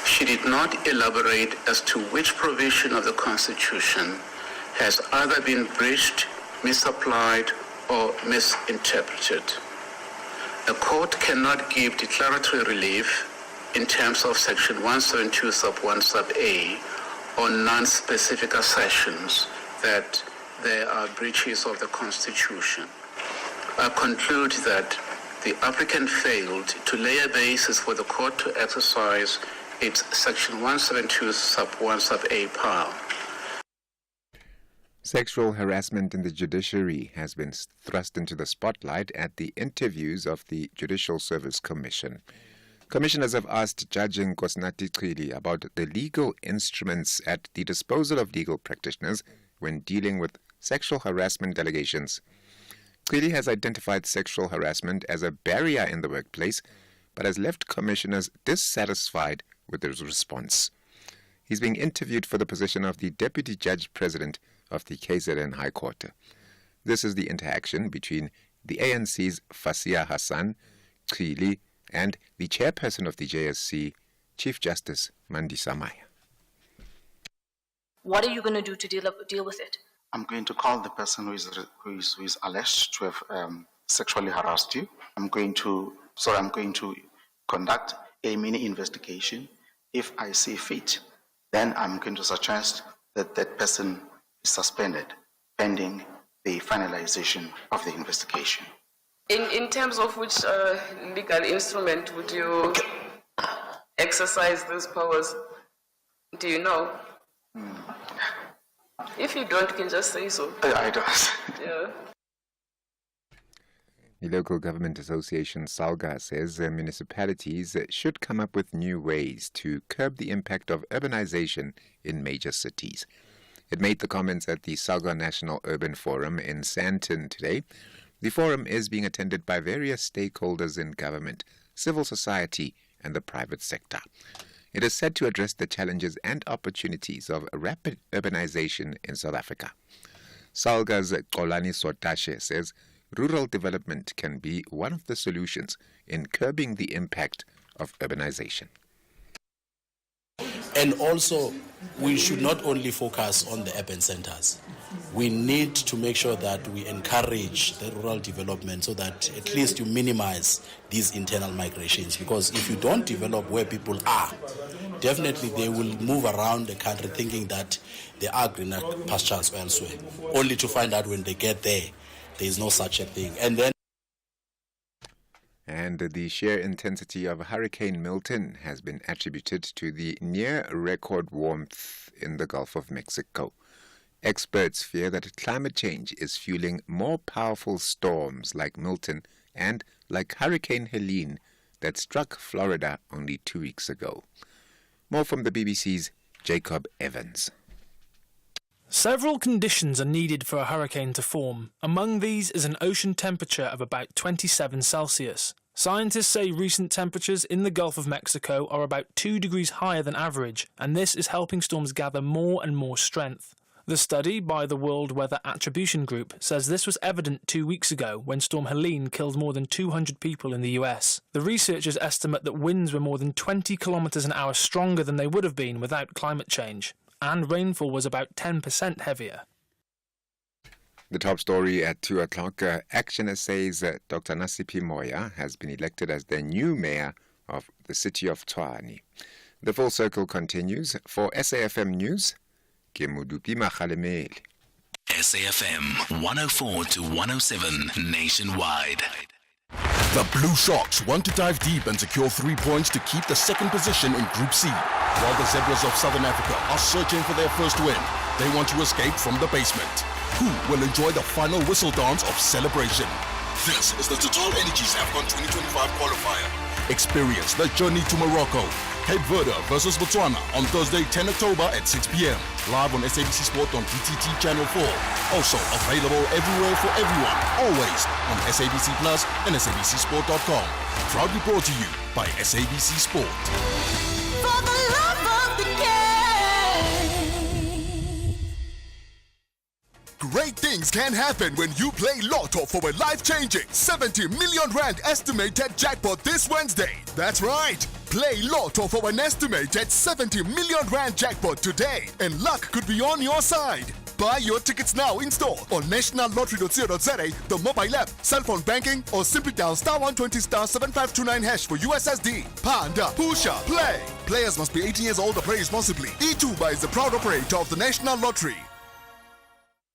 She did not elaborate as to which provision of the Constitution has either been breached, misapplied, or misinterpreted. A court cannot give declaratory relief in terms of Section 172 sub 1 sub A on non-specific assertions that there are breaches of the Constitution. I conclude that the applicant failed to lay a basis for the court to exercise its Section 172 sub 1 sub A power. Sexual harassment in the judiciary has been thrust into the spotlight at the interviews of the Judicial Service Commission. Commissioners have asked Judge Nkosinathi Chili about the legal instruments at the disposal of legal practitioners when dealing with sexual harassment allegations. Chili has identified sexual harassment as a barrier in the workplace, but has left commissioners dissatisfied with his response. He's being interviewed for the position of the Deputy Judge President of the KZN High Court. This is the interaction between the ANC's Fasia Hassan, Chili, and the chairperson of the JSC, Chief Justice Mandisa Maya. What are you going to do to deal with it? I'm going to call the person who is alleged to have sexually harassed you. I'm going to conduct a mini investigation. If I see fit, then I'm going to suggest that that person is suspended pending the finalization of the investigation. In terms of which legal instrument would you... exercise those powers? Do you know? If you don't, you can just say so. I don't. Yeah. The local government association SALGA says municipalities should come up with new ways to curb the impact of urbanization in major cities. It made the comments at the SALGA National Urban Forum in Sandton today. The forum is being attended by various stakeholders in government, civil society, and the private sector. It is set to address the challenges and opportunities of rapid urbanization in South Africa. SALGA's Xolani Sotashe says rural development can be one of the solutions in curbing the impact of urbanization. And also, we should not only focus on the urban centers. We need to make sure that we encourage the rural development so that at least you minimize these internal migrations. Because if you don't develop where people are, definitely they will move around the country thinking that there are greener pastures elsewhere, only to find out when they get there, there is no such a thing. And the sheer intensity of Hurricane Milton has been attributed to the near-record warmth in the Gulf of Mexico. Experts fear that climate change is fueling more powerful storms like Milton and like Hurricane Helene that struck Florida only 2 weeks ago. More from the BBC's Jacob Evans. Several conditions are needed for a hurricane to form. Among these is an ocean temperature of about 27 Celsius. Scientists say recent temperatures in the Gulf of Mexico are about 2 degrees higher than average, and this is helping storms gather more and more strength. The study by the World Weather Attribution Group says this was evident 2 weeks ago when Storm Helene killed more than 200 people in the US. The researchers estimate that winds were more than 20 kilometers an hour stronger than they would have been without climate change, and rainfall was about 10% heavier. The top story at 2 o'clock, Action says Dr. Nasipi Moya has been elected as the new mayor of the city of Tshwane. The full circle continues. For SAFM News, ke Modupi Makgalemele. SAFM 104 to 107 nationwide. The Blue Sharks want to dive deep and secure 3 points to keep the second position in Group C. While the Zebras of Southern Africa are searching for their first win, they want to escape from the basement. Who will enjoy the final whistle dance of celebration? This is the Total Energies AFCON 2025 qualifier. Experience the journey to Morocco. Cape Verde versus Botswana on Thursday, 10 October at 6 p.m. Live on SABC Sport on DTT Channel 4. Also available everywhere for everyone, always on SABC Plus and SABCSport.com. Proudly brought to you by SABC Sport. For the love of the game. Great things can happen when you play Lotto for a life-changing 70 million rand estimated jackpot this Wednesday. That's right. Play Lotto for an estimated 70 million rand jackpot today, and luck could be on your side. Buy your tickets now in store on nationallottery.co.za, the mobile app, cell phone banking, or simply dial *120 *7529# for USSD. Panda, Pusha, play. Players must be 18 years old or play responsibly. E2 is the proud operator of the National Lottery.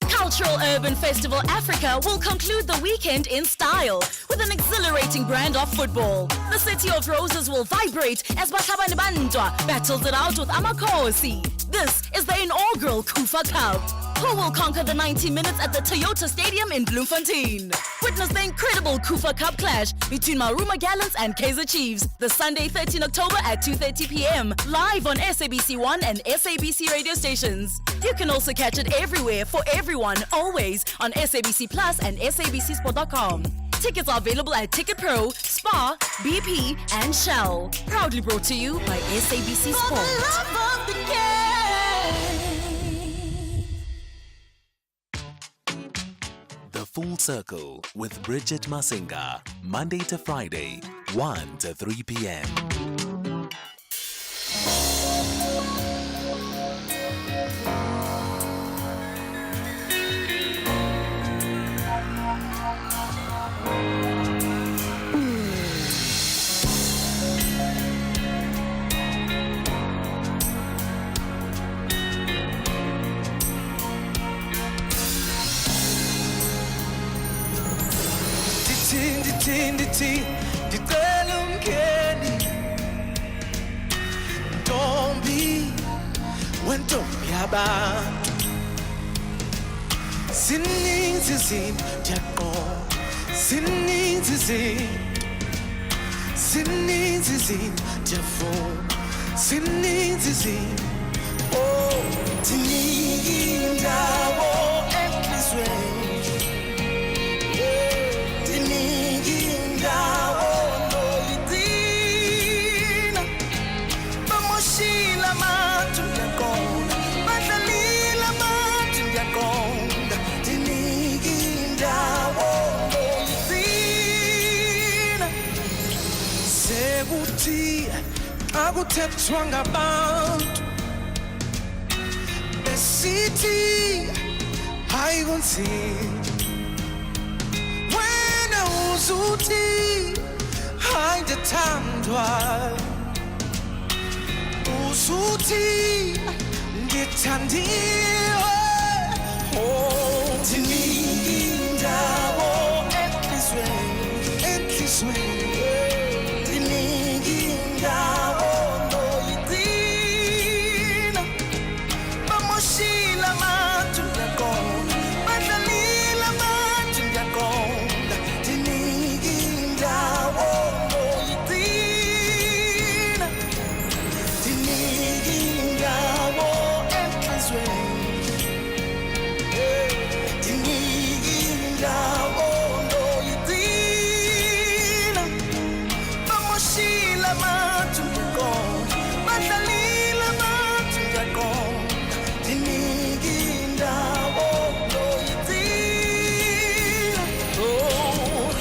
Cultural Urban Festival Africa will conclude the weekend in style with an exhilarating brand of football. The City of Roses will vibrate as Bakhabane Bandwa battles it out with Amakhosi. This is the inaugural Kufa Cup. Who will conquer the 90 minutes at the Toyota Stadium in Bloemfontein? Witness the incredible Kufa Cup clash between Maruma Gallants and Kaizer Chiefs this Sunday, 13 October at 2:30 p.m. live on SABC 1 and SABC radio stations. You can also catch it everywhere for everyone, always on SABC Plus and SABCSport.com. Tickets are available at Ticket Pro, Spar, BP, and Shell. Proudly brought to you by SABC Sport. For the love of the game. The Full Circle with Bridget Masinga, Monday to Friday, 1 to 3 p.m. Ndicela umkheni amantombi abantu zininzi izinto ndiyaqonda zininzi izinto ndiyavuma zininzi izinto oh ndinike indawo enhlizweni ndinike indawo noyitina bamoshile abantu ndiyaqonda badlalile abantu ndiyaqonda ndinike indawo noyitina sekuthi akuthethwa ngabantu besithi hayi kunzima wena uzuthi hayi ndithandwa uzuthi ndithandiwe oh ndinike indawo enhlizweni ndinike indawo noyitina bamoshile abantu ndiyaqonda badlalile abantu ndiyaqonda ndinike indawo noyitina ndinike indawo enhlizweni ndinike indawo noyitina bamoshile abantu ndiyaqonda badlalile abantu ndiyaqonda ndinike indawo noyitina oh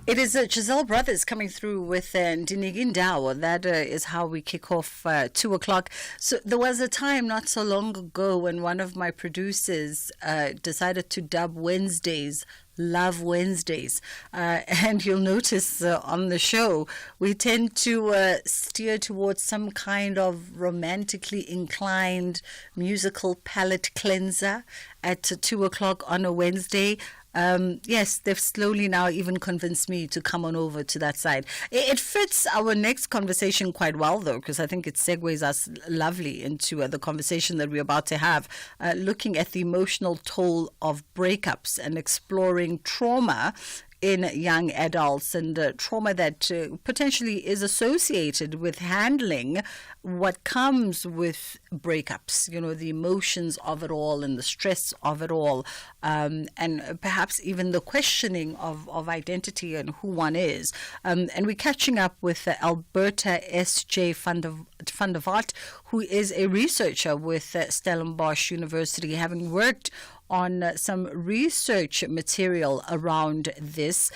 It is Giselle Brothers coming through with Ndinigindawo. That is how we kick off 2 o'clock. So there was a time not so long ago when one of my producers decided to dub Wednesdays Love Wednesdays. And you'll notice on the show, we tend to steer towards some kind of romantically inclined musical palate cleanser at 2 o'clock on a Wednesday. Yes, they've slowly now even convinced me to come on over to that side. It fits our next conversation quite well, though, because I think it segues us lovely into the conversation that we're about to have, looking at the emotional toll of breakups and exploring trauma in young adults and trauma that potentially is associated with handling what comes with breakups, you know, the emotions of it all and the stress of it all, and perhaps even the questioning of identity and who one is. And we're catching up with Alberta S.J. van der Vaart, who is a researcher with Stellenbosch University, having worked on some research material around this.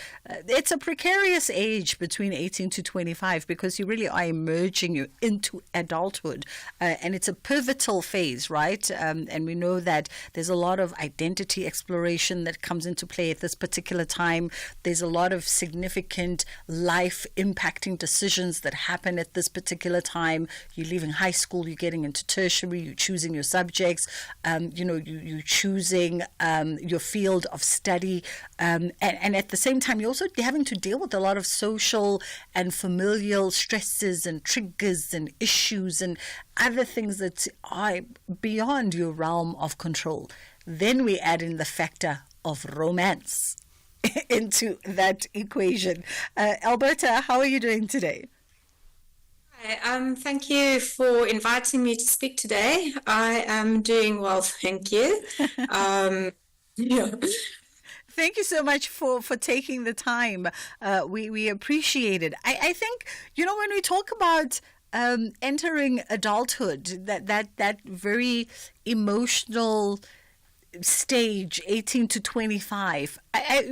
It's a precarious age between 18 to 25 because you really are emerging you into adulthood. And it's a pivotal phase, right? And we know that there's a lot of identity exploration that comes into play at this particular time. There's a lot of significant life impacting decisions that happen at this particular time. You're leaving high school, you're getting into tertiary, you're choosing your subjects, you're choosing doing, your field of study, and at the same time, you're also having to deal with a lot of social and familial stresses and triggers and issues and other things that are beyond your realm of control. Then we add in the factor of romance into that equation. Alberta, how are you doing today? Hi, thank you for inviting me to speak today. I am doing well, thank you. Yeah. Thank you so much for taking the time. We appreciate it. I think, when we talk about entering adulthood, that very emotional stage, 18 to 25,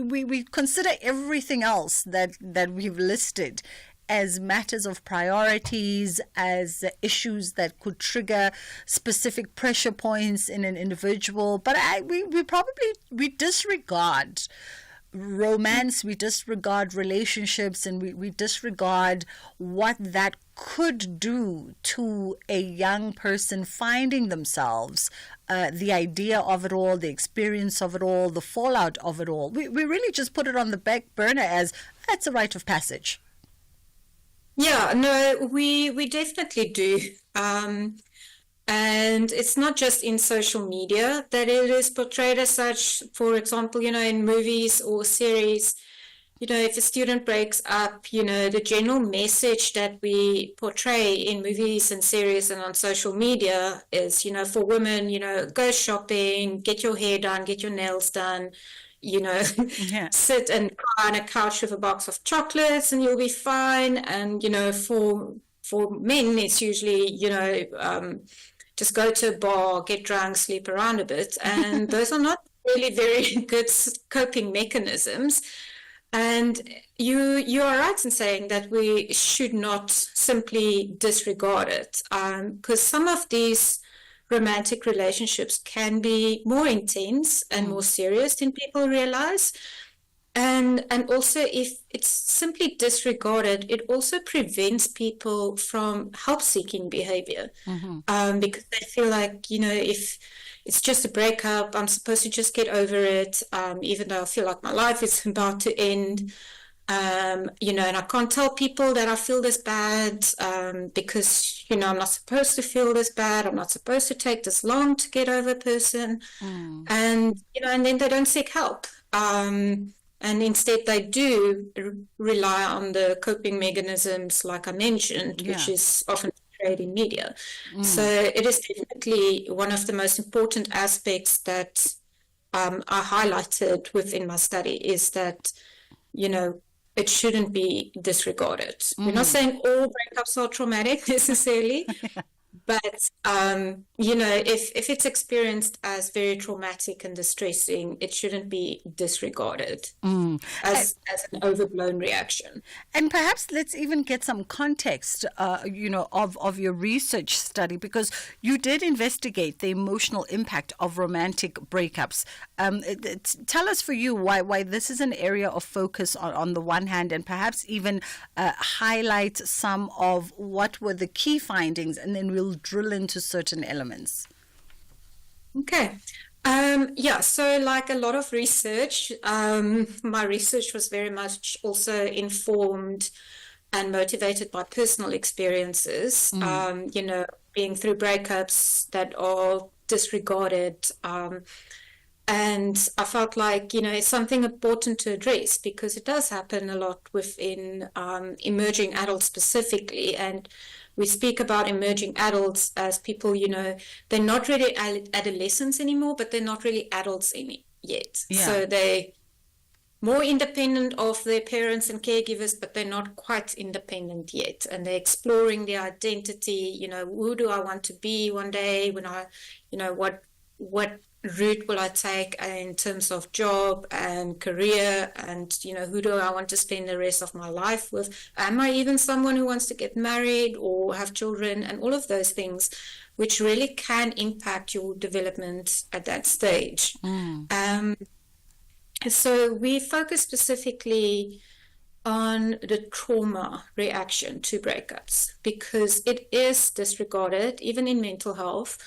we consider everything else that we've listed as matters of priorities, as issues that could trigger specific pressure points in an individual. But we disregard romance, we disregard relationships, and we disregard what that could do to a young person finding themselves, the idea of it all, the experience of it all, the fallout of it all. We really just put it on the back burner as that's a rite of passage. Yeah, no, we definitely do. And it's not just in social media that it is portrayed as such. For example, in movies or series, if a student breaks up, the general message that we portray in movies and series and on social media is, for women, go shopping, get your hair done, get your nails done, sit and cry on a couch with a box of chocolates and you'll be fine. And, for men, it's usually, just go to a bar, get drunk, sleep around a bit. And those are not really very good coping mechanisms. And you are right in saying that we should not simply disregard it, because some of these romantic relationships can be more intense and more serious than people realize. And also, if it's simply disregarded, it also prevents people from help-seeking behavior, because they feel like, if it's just a breakup, I'm supposed to just get over it, even though I feel like my life is about to end. And I can't tell people that I feel this bad, because, I'm not supposed to feel this bad. I'm not supposed to take this long to get over a person. And, and then they don't seek help. And instead they do rely on the coping mechanisms, like I mentioned, which is often portrayed in media. So it is definitely one of the most important aspects that I highlighted within my study, is that, it shouldn't be disregarded. We're not saying all breakups are traumatic necessarily, but, if it's experienced as very traumatic and distressing, it shouldn't be disregarded as an overblown reaction. And perhaps let's even get some context, of your research study, because you did investigate the emotional impact of romantic breakups. Tell us for you why this is an area of focus on the one hand, and perhaps even highlight some of what were the key findings, and then we'll drill into certain elements. Okay. So like a lot of research, my research was very much also informed and motivated by personal experiences, being through breakups that are disregarded. And I felt like, it's something important to address, because it does happen a lot within emerging adults specifically. And we speak about emerging adults as people, they're not really adolescents anymore, but they're not really adults yet. Yeah. So they're more independent of their parents and caregivers, but they're not quite independent yet. And they're exploring their identity. Who do I want to be one day when I, what route will I take in terms of job and career, and who do I want to spend the rest of my life with? Am I even someone who wants to get married or have children, and all of those things, which really can impact your development at that stage. So we focus specifically on the trauma reaction to breakups, because it is disregarded even in mental health.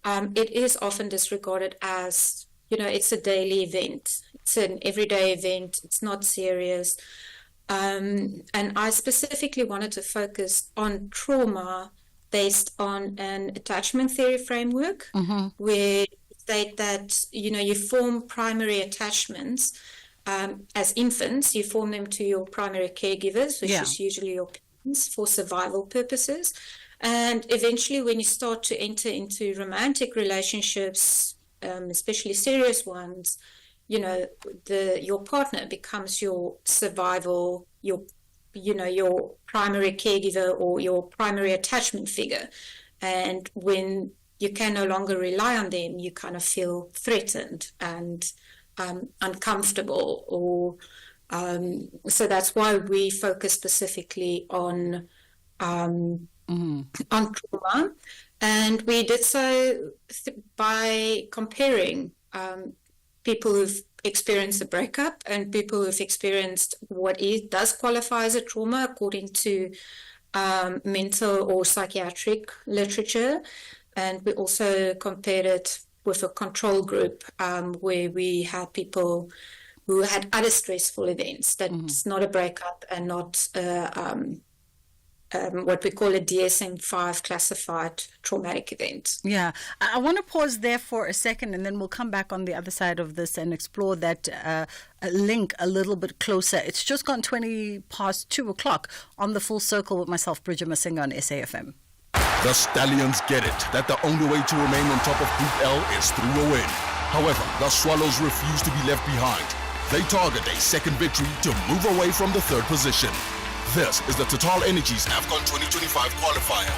It is often disregarded as it's a daily event. It's an everyday event. It's not serious. And I specifically wanted to focus on trauma based on an attachment theory framework, where you state that, you form primary attachments. As infants, you form them to your primary caregivers, which is usually your parents, for survival purposes. And eventually, when you start to enter into romantic relationships, especially serious ones, your partner becomes your survival, your primary caregiver or your primary attachment figure. And when you can no longer rely on them, you kind of feel threatened and uncomfortable, or so that's why we focus specifically on trauma, and we did so by comparing people who've experienced a breakup and people who've experienced what does qualify as a trauma according to mental or psychiatric literature, and we also compared it with a control group where we had people who had other stressful events. That's not a breakup and not what we call a DSM-5 classified traumatic event. Yeah, I want to pause there for a second, and then we'll come back on the other side of this and explore that link a little bit closer. It's just gone 20 past 2 o'clock on The Full Circle with myself, Bridget Masinga, on SAFM. The Stallions get it that the only way to remain on top of Group L is through a win. However, the Swallows refuse to be left behind. They target a second victory to move away from the third position. This is the Total Energies AFCON 2025 qualifier.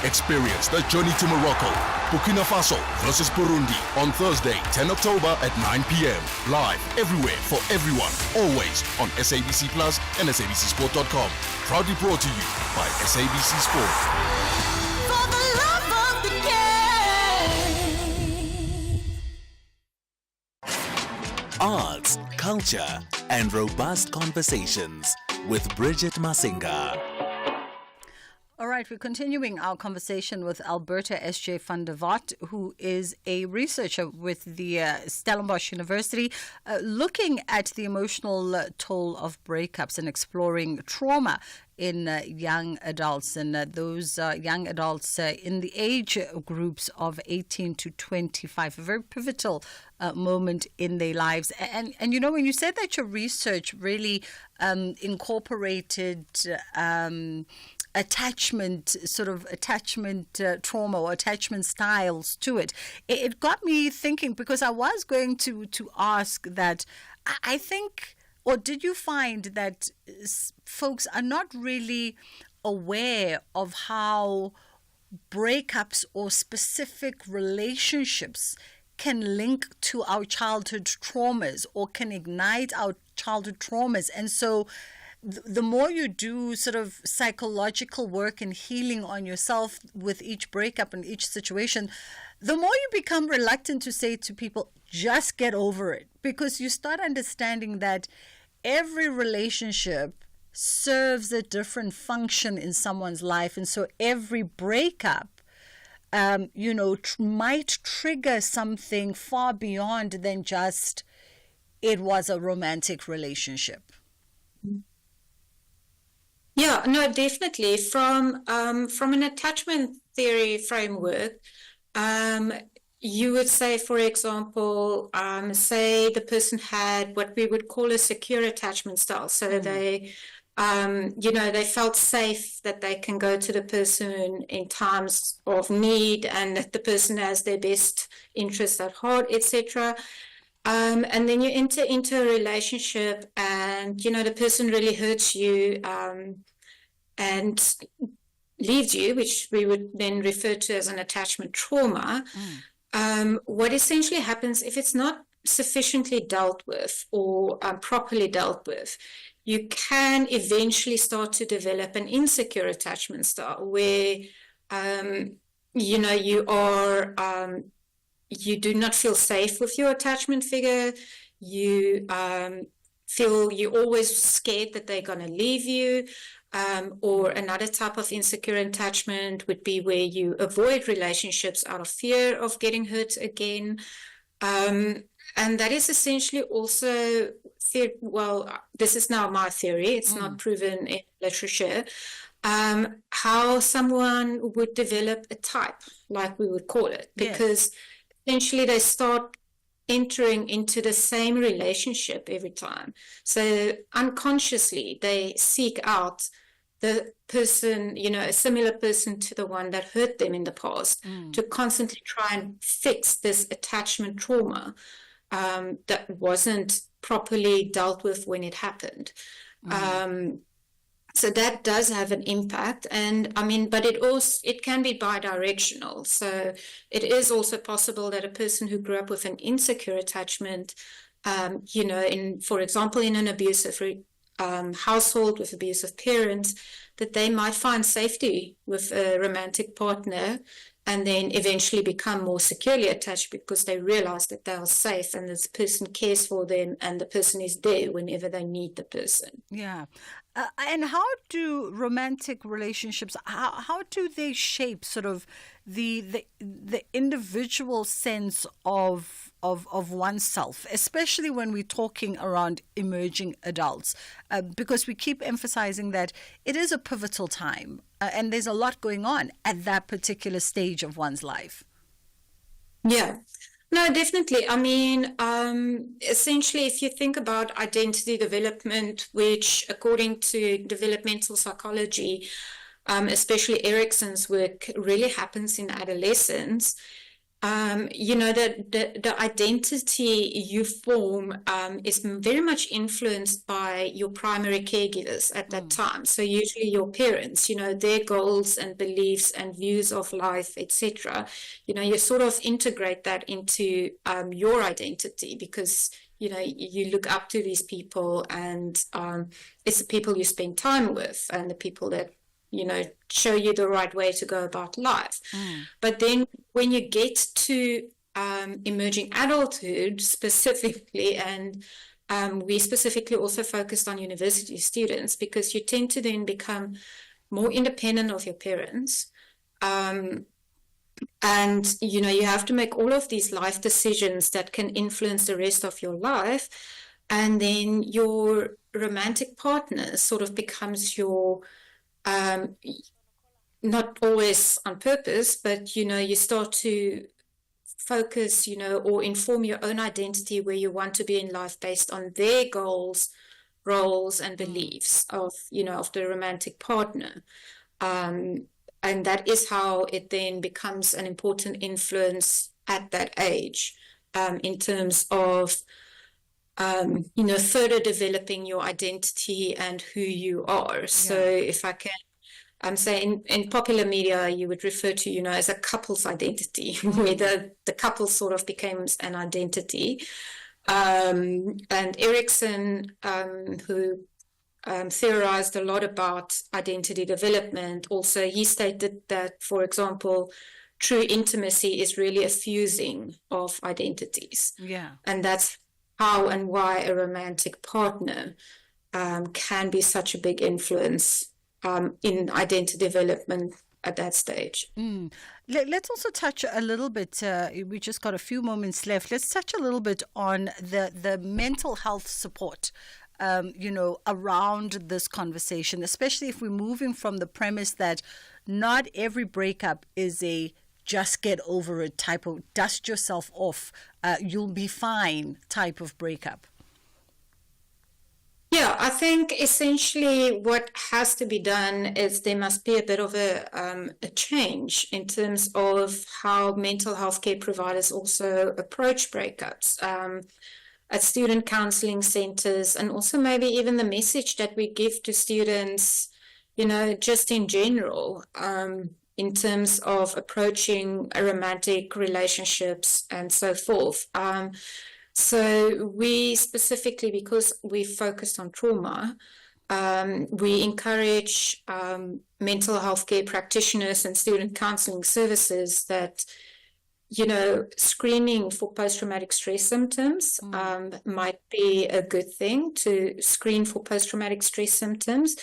Experience the journey to Morocco, Burkina Faso versus Burundi on Thursday, 10 October at 9 p.m. Live everywhere for everyone, always on SABC Plus and SABCSport.com. Proudly brought to you by SABC Sport. Arts, culture, and robust conversations with Bridget Masinga. All right, we're continuing our conversation with Alberta S.J. van der Walt, who is a researcher with the Stellenbosch University, looking at the emotional toll of breakups and exploring trauma in young adults, and those young adults in the age groups of 18 to 25, a very pivotal moment in their lives. And when you said that your research really incorporated attachment trauma or attachment styles to it, it got me thinking, because I was going to ask that. I think, or did you find that folks are not really aware of how breakups or specific relationships can link to our childhood traumas or can ignite our childhood traumas? And so the more you do sort of psychological work and healing on yourself with each breakup and each situation, the more you become reluctant to say to people, just get over it, because you start understanding that every relationship serves a different function in someone's life. And so every breakup, might trigger something far beyond than just it was a romantic relationship. Yeah, no, definitely. From an attachment theory framework, you would say, for example, say the person had what we would call a secure attachment style. So they, they felt safe that they can go to the person in times of need and that the person has their best interests at heart, etc. And then you enter into a relationship and, the person really hurts you and leaves you, which we would then refer to as an attachment trauma. What essentially happens, if it's not sufficiently dealt with or properly dealt with, you can eventually start to develop an insecure attachment style where, you do not feel safe with your attachment figure. You feel you're always scared that they're going to leave you. Or another type of insecure attachment would be where you avoid relationships out of fear of getting hurt again. and that is essentially also, well, this is now my theory, it's not proven in literature, how someone would develop a type, like we would call it, because essentially they start entering into the same relationship every time. So unconsciously, they seek out the person, a similar person to the one that hurt them in the past, to constantly try and fix this attachment trauma that wasn't properly dealt with when it happened. So that does have an impact, and but it can be bi-directional. So it is also possible that a person who grew up with an insecure attachment, for example, in an abusive household with abusive parents, that they might find safety with a romantic partner and then eventually become more securely attached because they realize that they are safe and this person cares for them and the person is there whenever they need the person. Yeah. And how do romantic relationships, how do they shape sort of the individual sense of oneself, especially when we're talking around emerging adults? Because we keep emphasizing that it is a pivotal time and there's a lot going on at that particular stage of one's life. Yeah. No, definitely. Essentially, if you think about identity development, which according to developmental psychology, especially Erikson's work, really happens in adolescence, the identity you form is very much influenced by your primary caregivers at that time. So usually your parents, their goals and beliefs and views of life, etc. You sort of integrate that into your identity because you look up to these people, and it's the people you spend time with and the people that show you the right way to go about life. But then when you get to emerging adulthood specifically, and we specifically also focused on university students because you tend to then become more independent of your parents. And, you have to make all of these life decisions that can influence the rest of your life. And then your romantic partner sort of becomes your not always on purpose, but you start to focus, or inform your own identity where you want to be in life based on their goals, roles, and beliefs of the romantic partner. And that is how it then becomes an important influence at that age, in terms of further developing your identity and who you are. So if I can say in popular media, you would refer to, as a couple's identity, where the couple sort of becomes an identity. And Erikson, who theorized a lot about identity development, also he stated that, for example, true intimacy is really a fusing of identities. Yeah. And that's how and why a romantic partner can be such a big influence in identity development at that stage. Let's also touch a little bit, we just got a few moments left. Let's touch a little bit on the mental health support, around this conversation, especially if we're moving from the premise that not every breakup is a just get over it type of dust yourself off, you'll be fine type of breakup. Yeah, I think essentially what has to be done is there must be a bit of a change in terms of how mental health care providers also approach breakups at student counseling centers, and also maybe even the message that we give to students, just in general, in terms of approaching romantic relationships and so forth. So we specifically, because we focused on trauma, we encourage mental health care practitioners and student counseling services that, screening for post-traumatic stress symptoms might be a good thing, to screen for post-traumatic stress symptoms.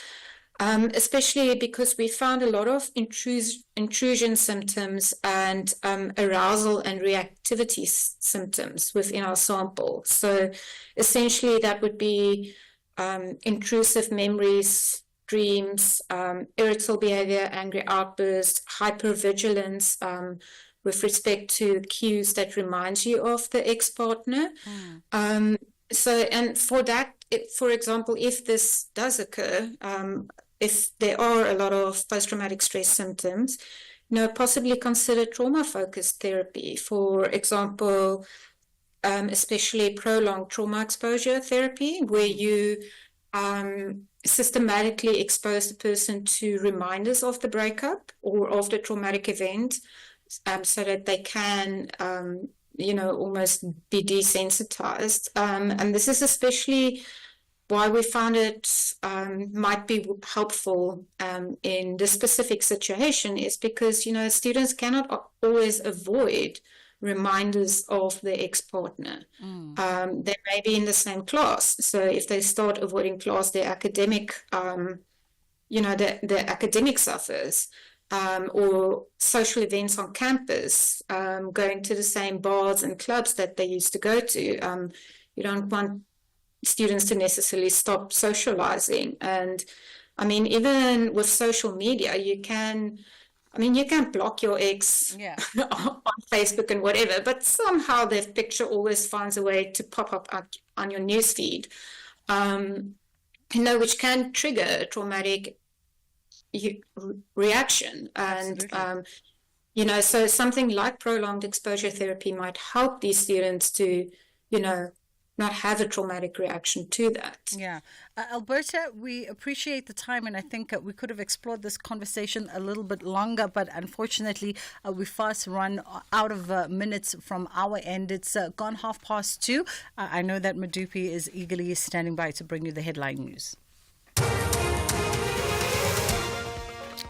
especially because we found a lot of intrusion symptoms and arousal and reactivity symptoms within our sample. So essentially that would be intrusive memories, dreams, irritable behavior, angry outbursts, hypervigilance with respect to cues that remind you of the ex-partner. So, and for that, for example, if this does occur, if there are a lot of post-traumatic stress symptoms, possibly consider trauma-focused therapy. For example, especially prolonged trauma exposure therapy, where you systematically expose the person to reminders of the breakup or of the traumatic event, so that they can, almost be desensitized. And this is especially why we found it might be helpful in this specific situation, is because, students cannot always avoid reminders of their ex-partner. They may be in the same class. So if they start avoiding class, their academic, the academic suffers. Or social events on campus, going to the same bars and clubs that they used to go to. You don't want students to necessarily stop socializing. And I mean, even with social media, you can block your ex on Facebook and whatever, but somehow their picture always finds a way to pop up on your newsfeed, which can trigger a traumatic reaction. And so something like prolonged exposure therapy might help these students to not have a traumatic reaction to that. Alberta, we appreciate the time, and I think we could have explored this conversation a little bit longer, but unfortunately we fast run out of minutes from our end. It's gone 2:30. I know that Madupi is eagerly standing by to bring you the headline news.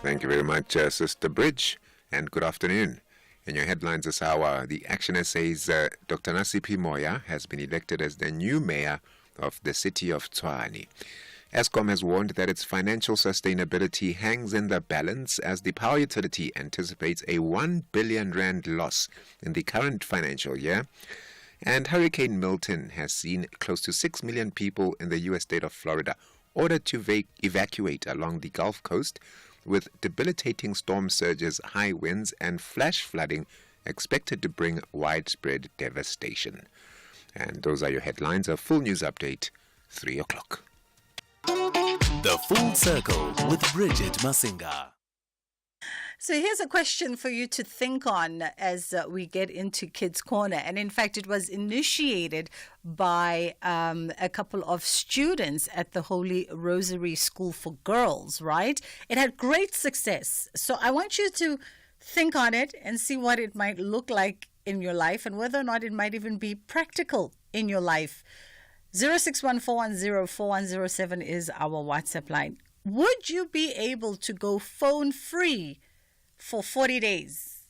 Thank you very much, Sister Bridge, and good afternoon. In your headlines this hour, the Action says Dr. Nasipi Moya has been elected as the new mayor of the city of Tshwane. Eskom has warned that its financial sustainability hangs in the balance as the power utility anticipates a 1 billion rand loss in the current financial year. And Hurricane Milton has seen close to 6 million people in the U.S. state of Florida ordered to evacuate along the Gulf Coast, with debilitating storm surges, high winds, and flash flooding expected to bring widespread devastation. And those are your headlines. A full news update, 3 o'clock. The Full Circle with Bridget Masinga. So here's a question for you to think on as we get into Kids Corner. And in fact, it was initiated by a couple of students at the Holy Rosary School for Girls, right? It had great success. So I want you to think on it and see what it might look like in your life and whether or not it might even be practical in your life. 061-410-4107 is our WhatsApp line. Would you be able to go phone free for 40 days?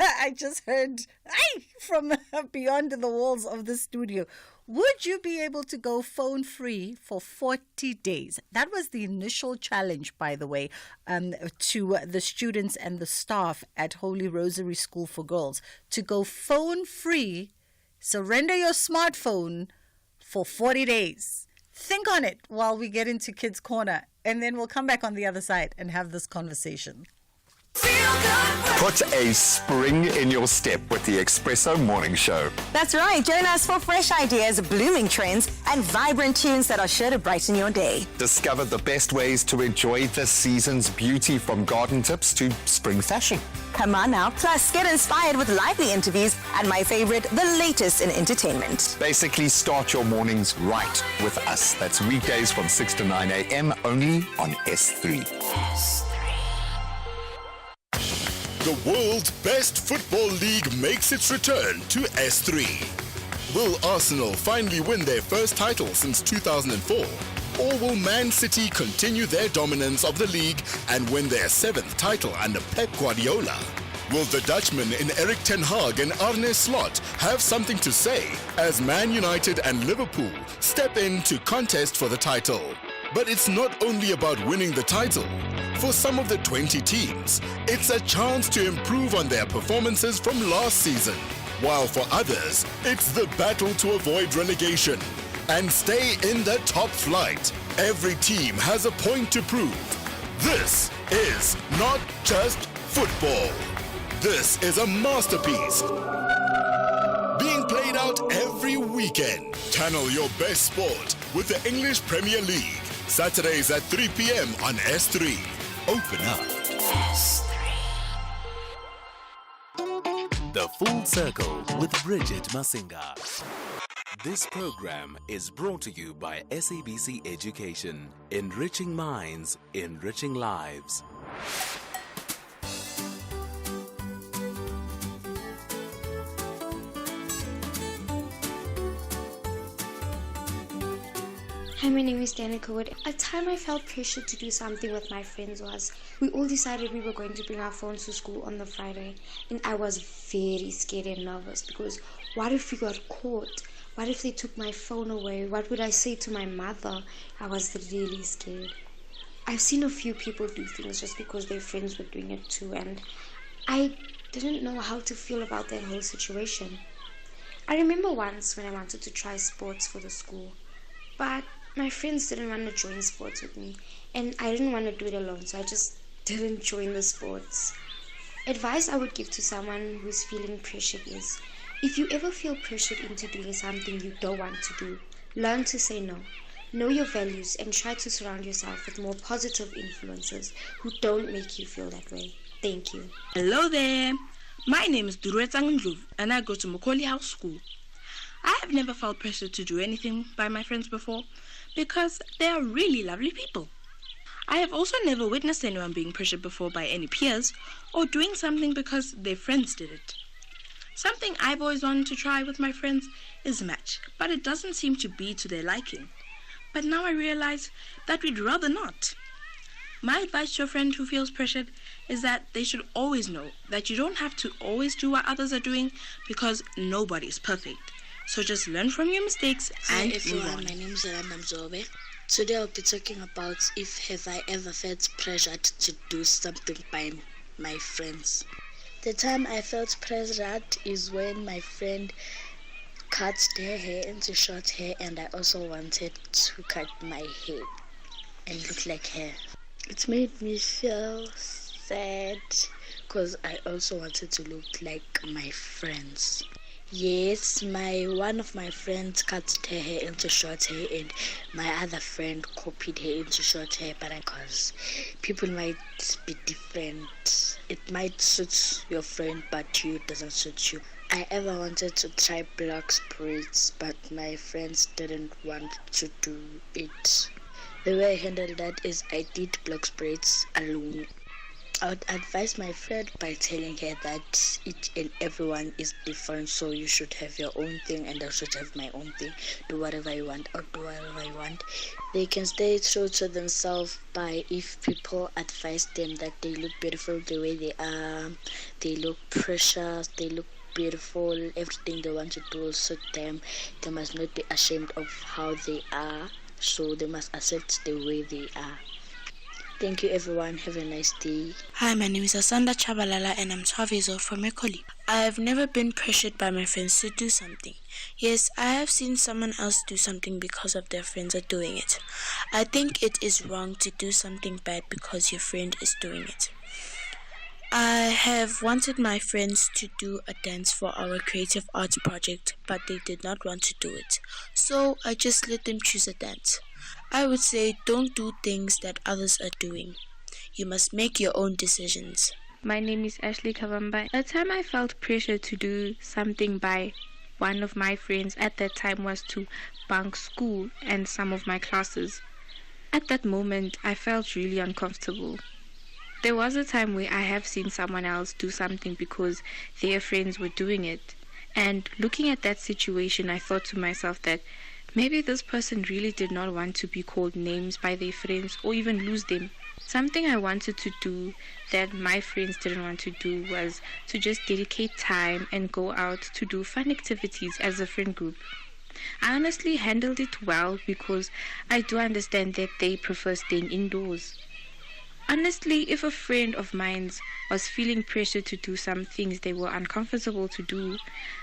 I just heard from beyond the walls of the studio. Would you be able to go phone free for 40 days? That was the initial challenge, by the way, to the students and the staff at Holy Rosary School for Girls, to go phone free, surrender your smartphone for 40 days. Think on it while we get into Kids Corner, and then we'll come back on the other side and have this conversation. Put a spring in your step with the Espresso Morning Show. That's right. Join us for fresh ideas, blooming trends, and vibrant tunes that are sure to brighten your day. Discover the best ways to enjoy the season's beauty, from garden tips to spring fashion. Come on now. Plus, get inspired with lively interviews and my favorite, the latest in entertainment. Basically, start your mornings right with us. That's weekdays from 6 to 9 a.m. only on S3. The world's best football league makes its return to S3. Will Arsenal finally win their first title since 2004? Or will Man City continue their dominance of the league and win their 7th title under Pep Guardiola? Will the Dutchmen in Erik ten Hag and Arne Slot have something to say as Man United and Liverpool step in to contest for the title? But it's not only about winning the title. For some of the 20 teams, it's a chance to improve on their performances from last season. While for others, it's the battle to avoid relegation and stay in the top flight. Every team has a point to prove. This is not just football. This is a masterpiece being played out every weekend. Channel your best sport with the English Premier League. Saturdays at 3 p.m. on S3. Open up. S3. The Full Circle with Bridget Masinga. This program is brought to you by SABC Education. Enriching minds, enriching lives. Hi, my name is Danica Wood. A time I felt pressured to do something with my friends was we all decided we were going to bring our phones to school on the Friday, and I was very scared and nervous because what if we got caught? What if they took my phone away? What would I say to my mother? I was really scared. I've seen a few people do things just because their friends were doing it too, and I didn't know how to feel about that whole situation. I remember once when I wanted to try sports for the school, but my friends didn't want to join sports with me, and I didn't want to do it alone, so I just didn't join the sports. Advice I would give to someone who's feeling pressured is, if you ever feel pressured into doing something you don't want to do, learn to say no. Know your values and try to surround yourself with more positive influences who don't make you feel that way. Thank you. Hello there. My name is Duruetsang Ndlovu, and I go to Macaulay House School. I have never felt pressured to do anything by my friends before because they are really lovely people. I have also never witnessed anyone being pressured before by any peers or doing something because their friends did it. Something I've always wanted to try with my friends is match, but it doesn't seem to be to their liking. But now I realize that we'd rather not. My advice to a friend who feels pressured is that they should always know that you don't have to always do what others are doing because nobody is perfect. So just learn from your mistakes and move on. My name is Rana Mzobe. Today I'll be talking about if have I ever felt pressured to do something by my friends. The time I felt pressured is when my friend cut their hair into short hair, and I also wanted to cut my hair and look like her. It made me feel sad because I also wanted to look like my friends. Yes, one of my friends cut her hair into short hair, and my other friend copied her into short hair, but because people might be different. It might suit your friend, but you doesn't suit you. I ever wanted to try block braids, but my friends didn't want to do it. The way I handled that is I did block braids alone. I would advise my friend by telling her that each and everyone is different, so you should have your own thing and I should have my own thing. Do whatever you want or do whatever you want. They can stay true to themselves by if people advise them that they look beautiful the way they are, they look precious, they look beautiful, everything they want to do will suit them. They must not be ashamed of how they are, so they must accept the way they are. Thank you, everyone. Have a nice day. Hi, my name is Asanda Chabalala and I'm 12 years old from Ekoli. I have never been pressured by my friends to do something. Yes, I have seen someone else do something because of their friends are doing it. I think it is wrong to do something bad because your friend is doing it. I have wanted my friends to do a dance for our creative arts project, but they did not want to do it. So I just let them choose a dance. I would say don't do things that others are doing. You must make your own decisions. My name is Ashley Kavamba. The time I felt pressure to do something by one of my friends at that time was to bunk school and some of my classes. At that moment, I felt really uncomfortable. There was a time where I have seen someone else do something because their friends were doing it. And looking at that situation, I thought to myself that maybe this person really did not want to be called names by their friends or even lose them. Something I wanted to do that my friends didn't want to do was to just dedicate time and go out to do fun activities as a friend group. I honestly handled it well because I do understand that they prefer staying indoors. Honestly, if a friend of mine was feeling pressure to do some things they were uncomfortable to do,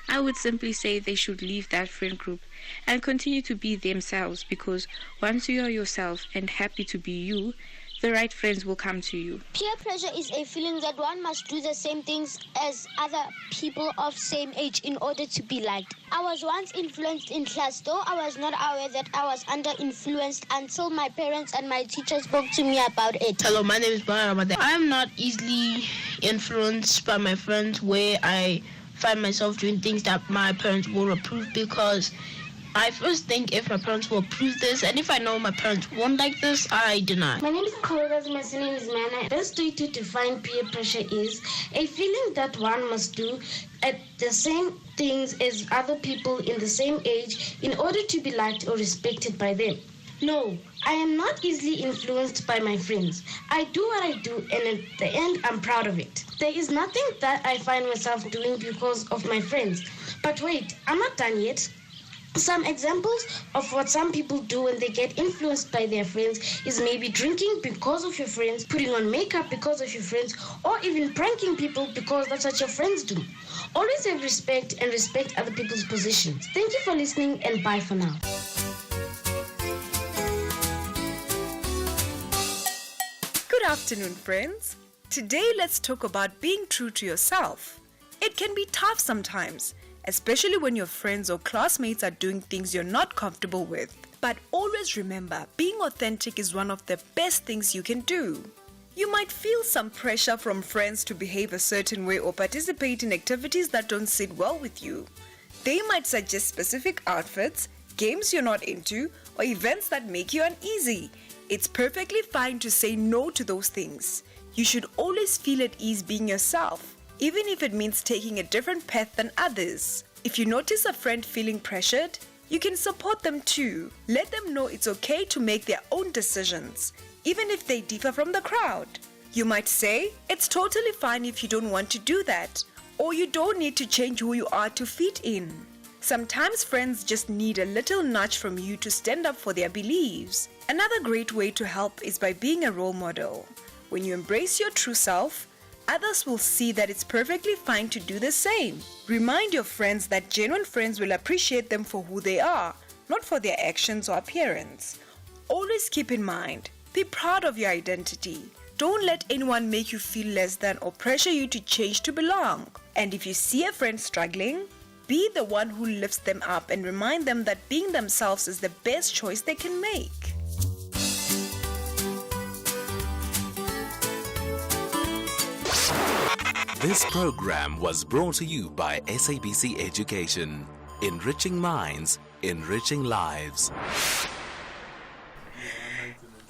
I would simply say they should leave that friend group and continue to be themselves, because once you are yourself and happy to be you, the right friends will come to you. Peer pressure is a feeling that one must do the same things as other people of same age in order to be liked. I was once influenced in class, though I was not aware that I was under influenced until my parents and my teachers spoke to me about it. Hello, my name is Baharama. I'm not easily influenced by my friends where I find myself doing things that my parents will approve, because I first think if my parents will approve this, and if I know my parents won't like this, I deny. My name is Bridget Masinga. The best way to define peer pressure is a feeling that one must do at the same things as other people in the same age in order to be liked or respected by them. No, I am not easily influenced by my friends. I do what I do, and at the end, I'm proud of it. There is nothing that I find myself doing because of my friends. But wait, I'm not done yet. Some examples of what some people do when they get influenced by their friends is maybe drinking because of your friends, putting on makeup because of your friends, or even pranking people because that's what your friends do. Always have respect and respect other people's positions. Thank you for listening, and bye for now. Good afternoon, friends. Today, let's talk about being true to yourself. It can be tough sometimes, especially when your friends or classmates are doing things you're not comfortable with. But always remember, being authentic is one of the best things you can do. You might feel some pressure from friends to behave a certain way or participate in activities that don't sit well with you. They might suggest specific outfits, games you're not into, or events that make you uneasy. It's perfectly fine to say no to those things. You should always feel at ease being yourself, even if it means taking a different path than others. If you notice a friend feeling pressured, you can support them too. Let them know it's okay to make their own decisions, even if they differ from the crowd. You might say, it's totally fine if you don't want to do that, or you don't need to change who you are to fit in. Sometimes friends just need a little nudge from you to stand up for their beliefs. Another great way to help is by being a role model. When you embrace your true self, others will see that it's perfectly fine to do the same. Remind your friends that genuine friends will appreciate them for who they are, not for their actions or appearance. Always keep in mind, be proud of your identity. Don't let anyone make you feel less than or pressure you to change to belong. And if you see a friend struggling, be the one who lifts them up and remind them that being themselves is the best choice they can make. This program was brought to you by SABC Education. Enriching minds, enriching lives.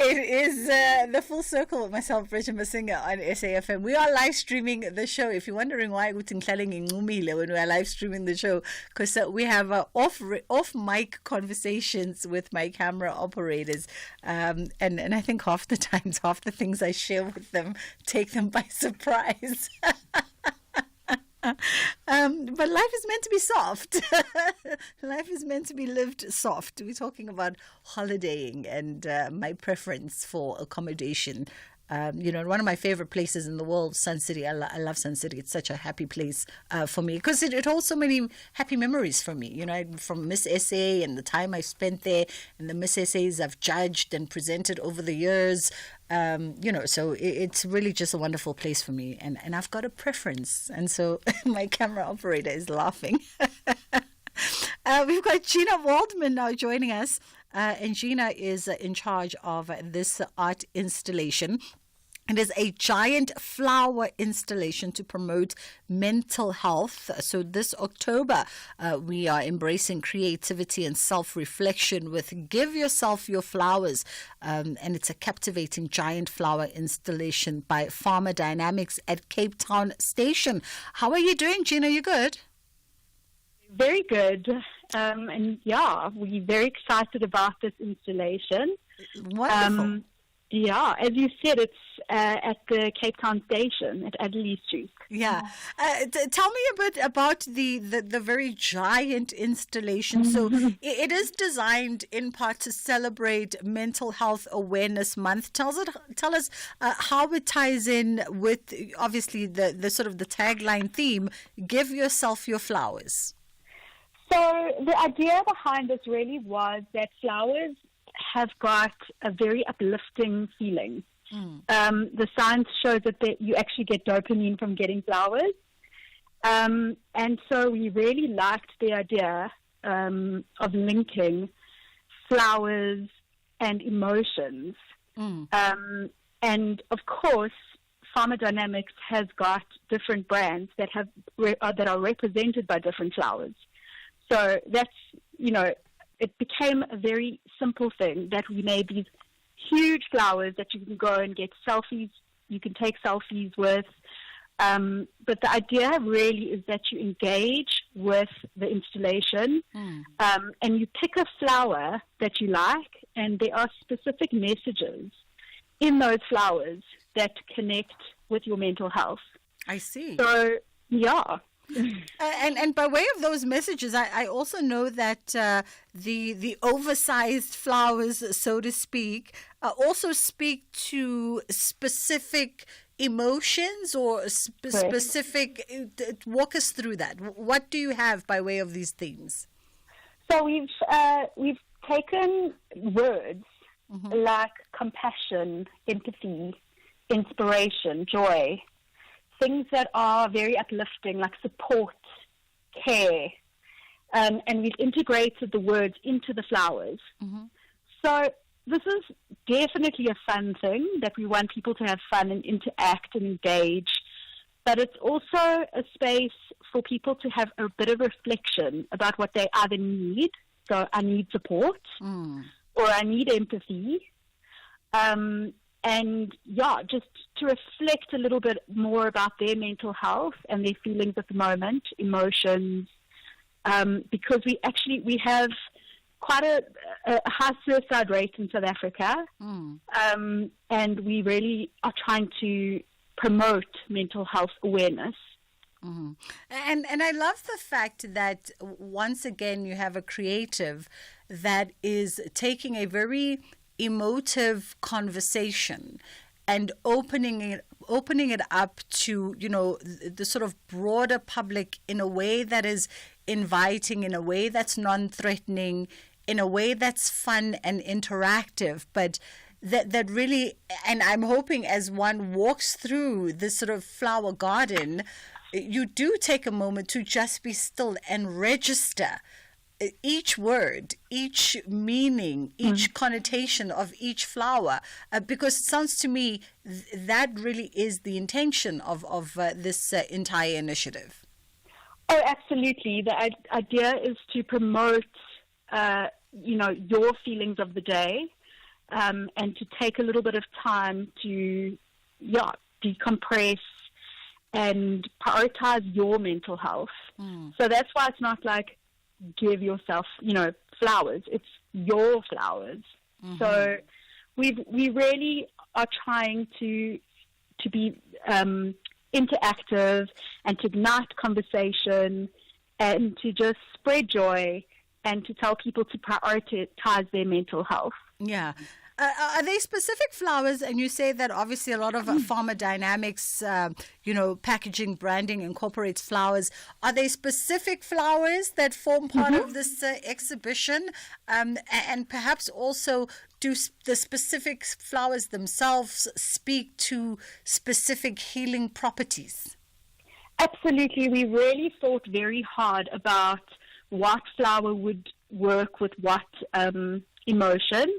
It is the Full Circle with myself, Bridget Masinga, on SAFM. We are live streaming the show. If you're wondering why we're when we are live streaming the show, because we have off mic conversations with my camera operators, and I think half the things I share with them take them by surprise. But life is meant to be soft. Life is meant to be lived soft. We're talking about holidaying and my preference for accommodation. One of my favorite places in the world, Sun City. I love Sun City. It's such a happy place for me because it holds so many happy memories for me. From Miss SA and the time I spent there, and the Miss SAs I've judged and presented over the years. So it's really just a wonderful place for me, and I've got a preference. And so my camera operator is laughing. We've got Gina Waldman now joining us, and Gina is in charge of this art installation. It is a giant flower installation to promote mental health. So this October, we are embracing creativity and self-reflection with Give Yourself Your Flowers. And it's a captivating giant flower installation by Farmer Dynamics at Cape Town Station. How are you doing, Gina? You good? Very good. And yeah, we're very excited about this installation. Wonderful. Yeah, as you said, it's at the Cape Town station at Adelaide Street. Yeah. Tell me a bit about the very giant installation. So it is designed in part to celebrate Mental Health Awareness Month. Tell us how it ties in with, obviously, the sort of the tagline theme, Give Yourself Your Flowers. So the idea behind this really was that flowers have got a very uplifting feeling. The science shows that you actually get dopamine from getting flowers. And so we really liked the idea of linking flowers and emotions. And of course, Pharmadynamics has got different brands that are represented by different flowers. So that's, it became a very simple thing that we made these huge flowers that you can go and get selfies, you can take selfies with. But the idea really is that you engage with the installation and you pick a flower that you like, and there are specific messages in those flowers that connect with your mental health. I see. So, yeah. And by way of those messages, I also know that the oversized flowers, so to speak, also speak to specific emotions or specific. Walk us through that. What do you have by way of these themes? So we've taken words like compassion, empathy, inspiration, joy. Things that are very uplifting, like support, care, and we've integrated the words into the flowers. So this is definitely a fun thing that we want people to have fun and interact and engage, but it's also a space for people to have a bit of reflection about what they either need. So I need support, or I need empathy. And yeah, just to reflect a little bit more about their mental health and their feelings at the moment, emotions, because we have quite a high suicide rate in South Africa, and we really are trying to promote mental health awareness. And I love the fact that once again you have a creative that is taking a very emotive conversation and opening it up to the sort of broader public in a way that is inviting, in a way that's non-threatening, in a way that's fun and interactive, but that really, and I'm hoping as one walks through this sort of flower garden, you do take a moment to just be still and register each word, each meaning, each connotation of each flower, because it sounds to me that really is the intention of this entire initiative. Oh, absolutely. The idea is to promote, your feelings of the day, and to take a little bit of time to, decompress and prioritize your mental health. So that's why it's not like, give yourself, flowers. It's your flowers. So we really are trying to be interactive and to ignite conversation and to just spread joy and to tell people to prioritize their mental health. Yeah. Are they specific flowers? And you say that obviously a lot of Pharmadynamics, packaging, branding incorporates flowers. Are they specific flowers that form part of this exhibition? And perhaps also do the specific flowers themselves speak to specific healing properties? Absolutely. We really thought very hard about what flower would work with what emotion.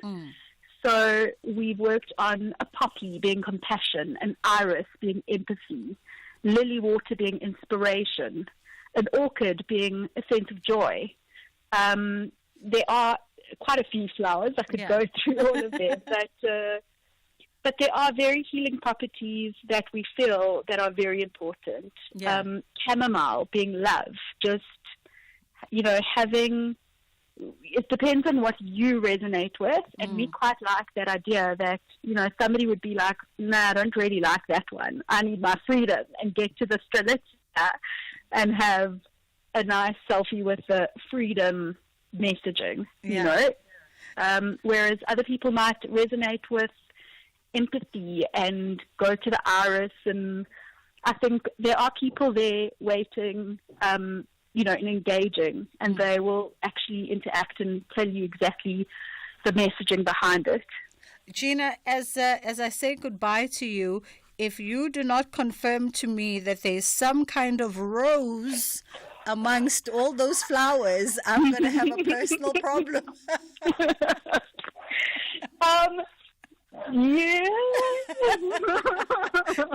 So we've worked on a poppy being compassion, an iris being empathy, lily water being inspiration, an orchid being a sense of joy. There are quite a few flowers. I could go through all of them, but there are very healing properties that we feel that are very important. Chamomile being love, just, having it depends on what you resonate with, and we quite like that idea that, somebody would be like, nah, I don't really like that one. I need my freedom, and get to the Strelitzia and have a nice selfie with the freedom messaging, whereas other people might resonate with empathy and go to the iris, and I think there are people there waiting, and engaging, and they will actually interact and tell you exactly the messaging behind it. Gina, as I say goodbye to you, if you do not confirm to me that there's some kind of rose amongst all those flowers, I'm going to have a personal problem. Yeah.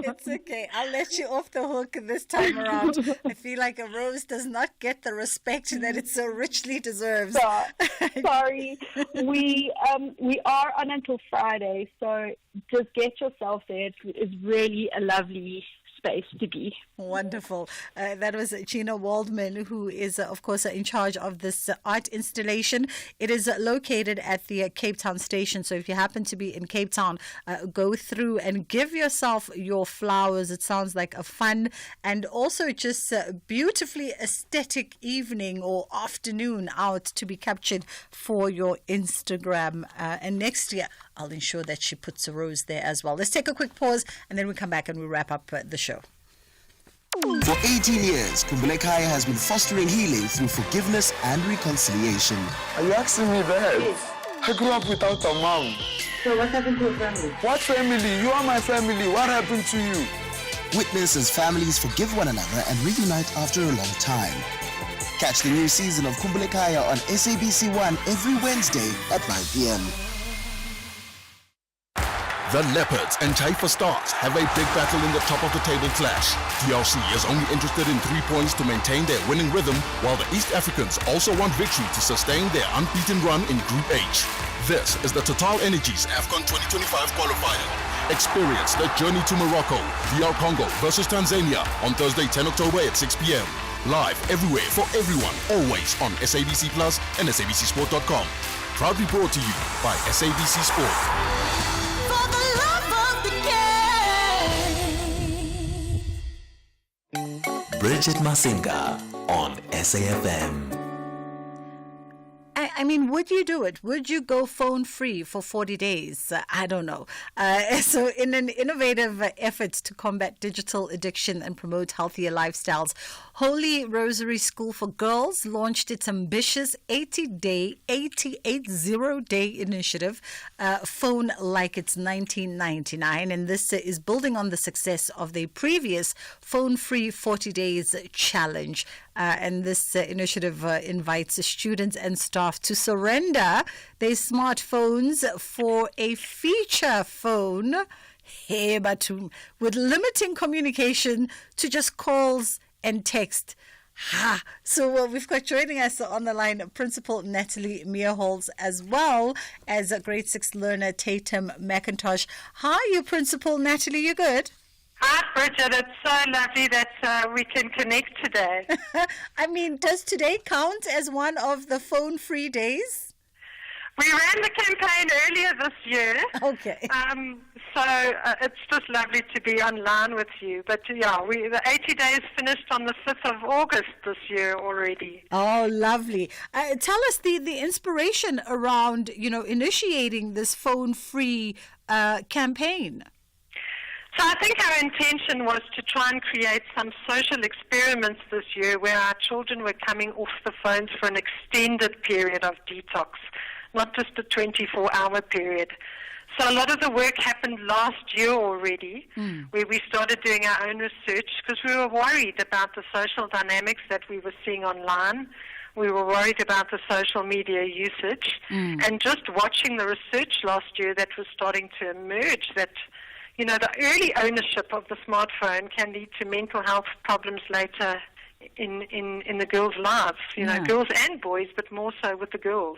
It's okay. I'll let you off the hook this time around. I feel like a rose does not get the respect that it so richly deserves. Sorry. We are on until Friday, so just get yourself there. It's really a lovely space to be. Wonderful. That was Gina Waldman, who is, of course, in charge of this art installation. It is located at the Cape Town station. So if you happen to be in Cape Town, go through and give yourself your flowers. It sounds like a fun and also just beautifully aesthetic evening or afternoon out to be captured for your Instagram. And next year, I'll ensure that she puts a rose there as well. Let's take a quick pause and then we come back and we wrap up the show. For 18 years, Kumbulekaya has been fostering healing through forgiveness and reconciliation. Are you asking me that? Yes. I grew up without a mom. So what happened to your family? What family? You are my family. What happened to you? Witness as families forgive one another and reunite after a long time. Catch the new season of Kumbulekaya on SABC1 every Wednesday at 9 p.m. The Leopards and Taifa Stars have a big battle in the top of the table clash. DRC is only interested in 3 points to maintain their winning rhythm, while the East Africans also want victory to sustain their unbeaten run in Group H. This is the Total Energies AFCON 2025 qualifier. Experience the journey to Morocco, DR Congo versus Tanzania on Thursday 10 October at 6 p.m. Live everywhere for everyone, always on SABC Plus and SABCSport.com. Proudly brought to you by SABC Sport. Bridget Masinga on SAFM. I mean, would you do it? Would you go phone free for 40 days? I don't know. So in an innovative effort to combat digital addiction and promote healthier lifestyles, Holy Rosary School for Girls launched its ambitious 80-day initiative, Phone Like It's 1999. And this is building on the success of the previous Phone Free 40 Days Challenge. And this initiative invites students and staff to surrender their smartphones for a feature phone, but with limiting communication to just calls and text. So we've got joining us on the line Principal Natalie Meerholz as well as grade 6 learner Tatum McIntosh. Hi, you Principal Natalie, you good? Hi, Bridget. It's so lovely that we can connect today. I mean, does today count as one of the phone-free days? We ran the campaign earlier this year. Okay. So it's just lovely to be online with you. But yeah, the 80 days finished on the 5th of August this year already. Oh, lovely. Tell us the inspiration around, initiating this phone-free campaign. So I think our intention was to try and create some social experiments this year where our children were coming off the phones for an extended period of detox, not just a 24-hour period. So a lot of the work happened last year already, where we started doing our own research because we were worried about the social dynamics that we were seeing online. We were worried about the social media usage. And just watching the research last year that was starting to emerge that the early ownership of the smartphone can lead to mental health problems later in the girls' lives, girls and boys, but more so with the girls.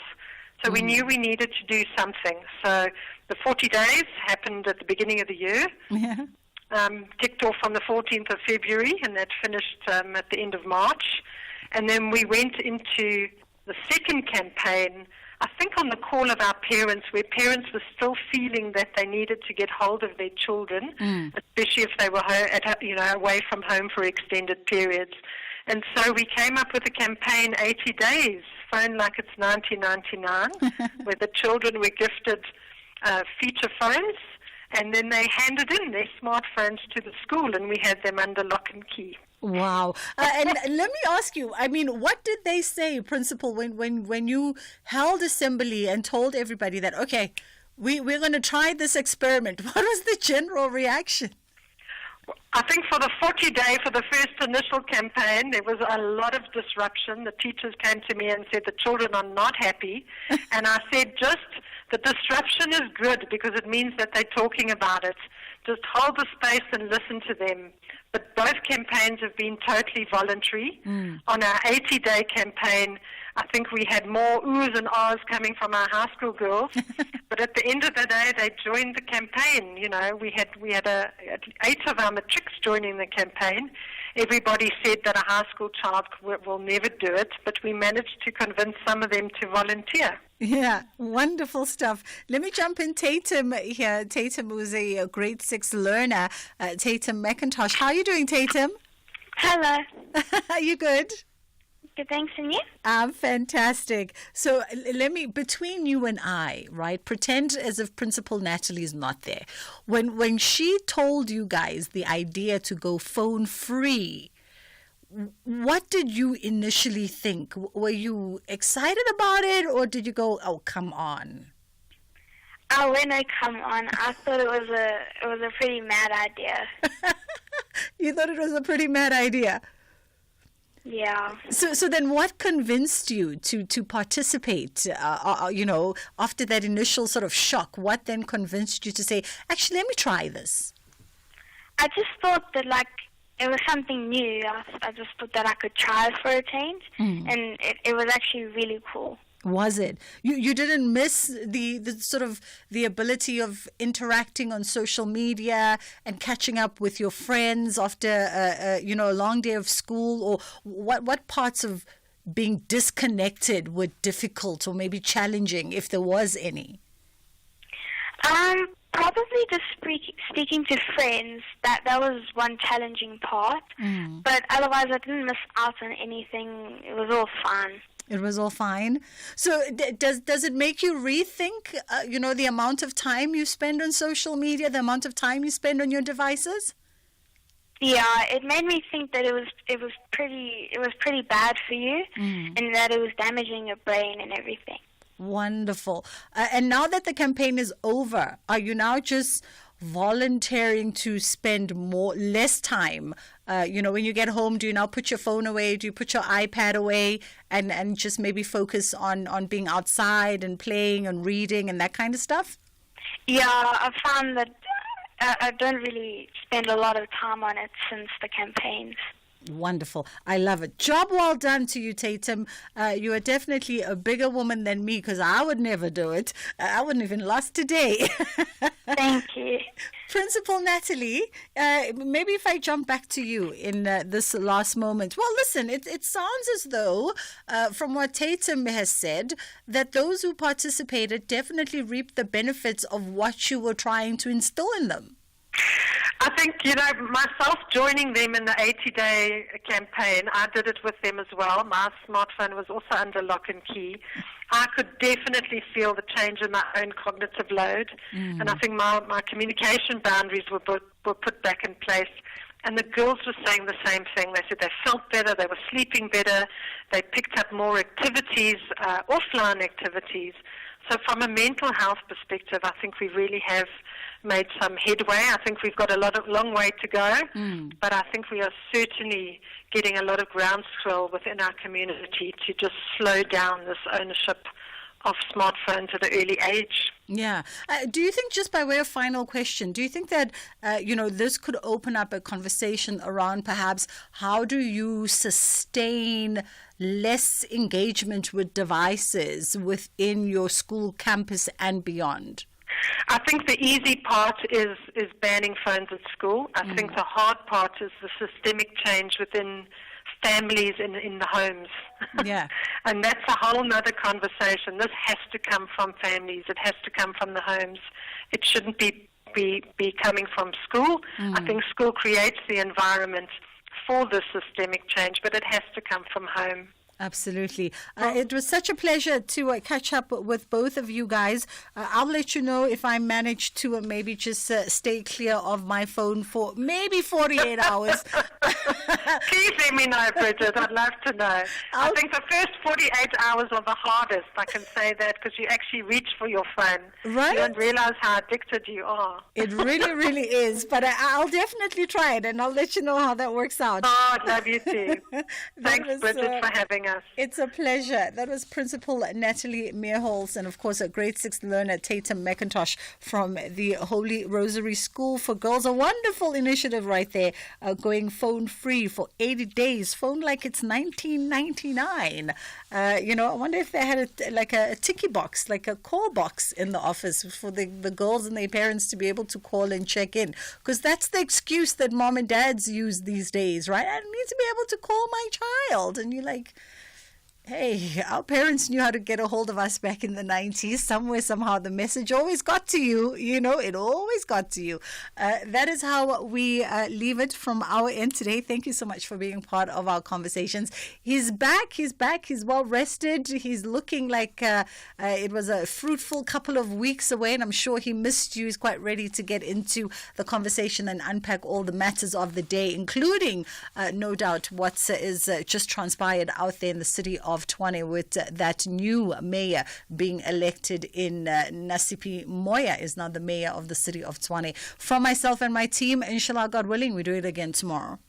So we knew we needed to do something. So the 40 days happened at the beginning of the year, kicked off on the 14th of February, and that finished at the end of March. And then we went into the second campaign, I think on the call of our parents, where parents were still feeling that they needed to get hold of their children, especially if they were away from home for extended periods. And so we came up with a campaign, 80 Days, Phone Like It's 1999, where the children were gifted feature phones, and then they handed in their smartphones to the school, and we had them under lock and key. Wow. And let me ask you, I mean, what did they say, Principal, when you held assembly and told everybody that, okay, we're going to try this experiment? What was the general reaction? I think for the 40-day, for the first initial campaign, there was a lot of disruption. The teachers came to me and said the children are not happy. And I said, just the disruption is good because it means that they're talking about it. Just hold the space and listen to them. But both campaigns have been totally voluntary. On our 80-day campaign, I think we had more oohs and ahs coming from our high school girls. But at the end of the day, they joined the campaign. You know, we had 8 of our matrics joining the campaign. Everybody said that a high school child will never do it, but we managed to convince some of them to volunteer. Yeah, wonderful stuff. Let me jump in Tatum here. Tatum was a grade 6 learner, Tatum McIntosh. How are you doing, Tatum? Hello. Are you good? Good, thanks, and you? I'm fantastic. So let me, between you and I, right, pretend as if Principal Natalie is not there. When she told you guys the idea to go phone free, what did you initially think? Were you excited about it, or did you go, oh, come on? Oh, when I come on, I thought it was a pretty mad idea. You thought it was a pretty mad idea? Yeah. So then what convinced you to participate, after that initial sort of shock? What then convinced you to say, actually, let me try this? I just thought that, it was something new. I just thought that I could try it for a change, and it was actually really cool. Was it? You didn't miss the sort of the ability of interacting on social media and catching up with your friends after a long day of school, or what parts of being disconnected were difficult or maybe challenging, if there was any? Probably just speaking to friends. That was one challenging part, but otherwise I didn't miss out on anything. It was all fun. It was all fine. So does it make you rethink, the amount of time you spend on social media, the amount of time you spend on your devices? Yeah, it made me think that it was pretty bad for you, and that it was damaging your brain and everything. Wonderful. And now that the campaign is over, are you now just volunteering to spend less time? When you get home, do you now put your phone away? Do you put your iPad away and just maybe focus on being outside and playing and reading and that kind of stuff? Yeah, I've found that I don't really spend a lot of time on it since the campaigns. Wonderful. I love it. Job well done to you, Tatum. You are definitely a bigger woman than me, because I would never do it. I wouldn't even last today. Thank you. Principal Natalie, maybe if I jump back to you in this last moment. Well, listen, it sounds as though, from what Tatum has said, that those who participated definitely reaped the benefits of what you were trying to instill in them. I think, myself joining them in the 80-day campaign, I did it with them as well. My smartphone was also under lock and key. I could definitely feel the change in my own cognitive load. And I think my communication boundaries were put back in place. And the girls were saying the same thing. They said they felt better, they were sleeping better, they picked up more activities, offline activities. So from a mental health perspective, I think we really have made some headway. I think we've got a long way to go, but I think we are certainly getting a lot of groundswell within our community to just slow down this ownership of smartphones at an early age. Yeah. Do you think, just by way of final question, do you think that, this could open up a conversation around perhaps how do you sustain less engagement with devices within your school campus and beyond? I think the easy part is banning phones at school. I think the hard part is the systemic change within families in the homes. Yeah. And that's a whole nother conversation. This has to come from families. It has to come from the homes. It shouldn't be coming from school. I think school creates the environment for the systemic change, but it has to come from home. Absolutely. It was such a pleasure to catch up with both of you guys. I'll let you know if I manage to maybe just stay clear of my phone for maybe 48 hours. Please let me know, Bridget. I'd love to know. I think the first 48 hours are the hardest. I can say that because you actually reach for your phone. Right? You don't realize how addicted you are. It really, really is. But I'll definitely try it, and I'll let you know how that works out. Oh, I'd love you too. Thanks, Bridget, for having us. It's a pleasure. That was Principal Natalie Meerholz and, of course, a grade 6 learner, Tatum McIntosh from the Holy Rosary School for Girls. A wonderful initiative right there, going phone-free for 80 days. Phone like it's 1999. I wonder if they had a ticky box, like a call box in the office for the girls and their parents to be able to call and check in. Because that's the excuse that mom and dads use these days, right? I need to be able to call my child. And you're like, hey, our parents knew how to get a hold of us back in the 90s. Somewhere, somehow, the message always got to you. It always got to you. That is how we leave it from our end today. Thank you so much for being part of our conversations. He's back. He's well rested. He's looking like it was a fruitful couple of weeks away, and I'm sure he missed you. He's quite ready to get into the conversation and unpack all the matters of the day, including, no doubt, what is just transpired out there in the city of Tshwane with that new mayor being elected in Nasipi Moya is now the mayor of the city of Tshwane. From myself and my team, inshallah, God willing, we do it again tomorrow.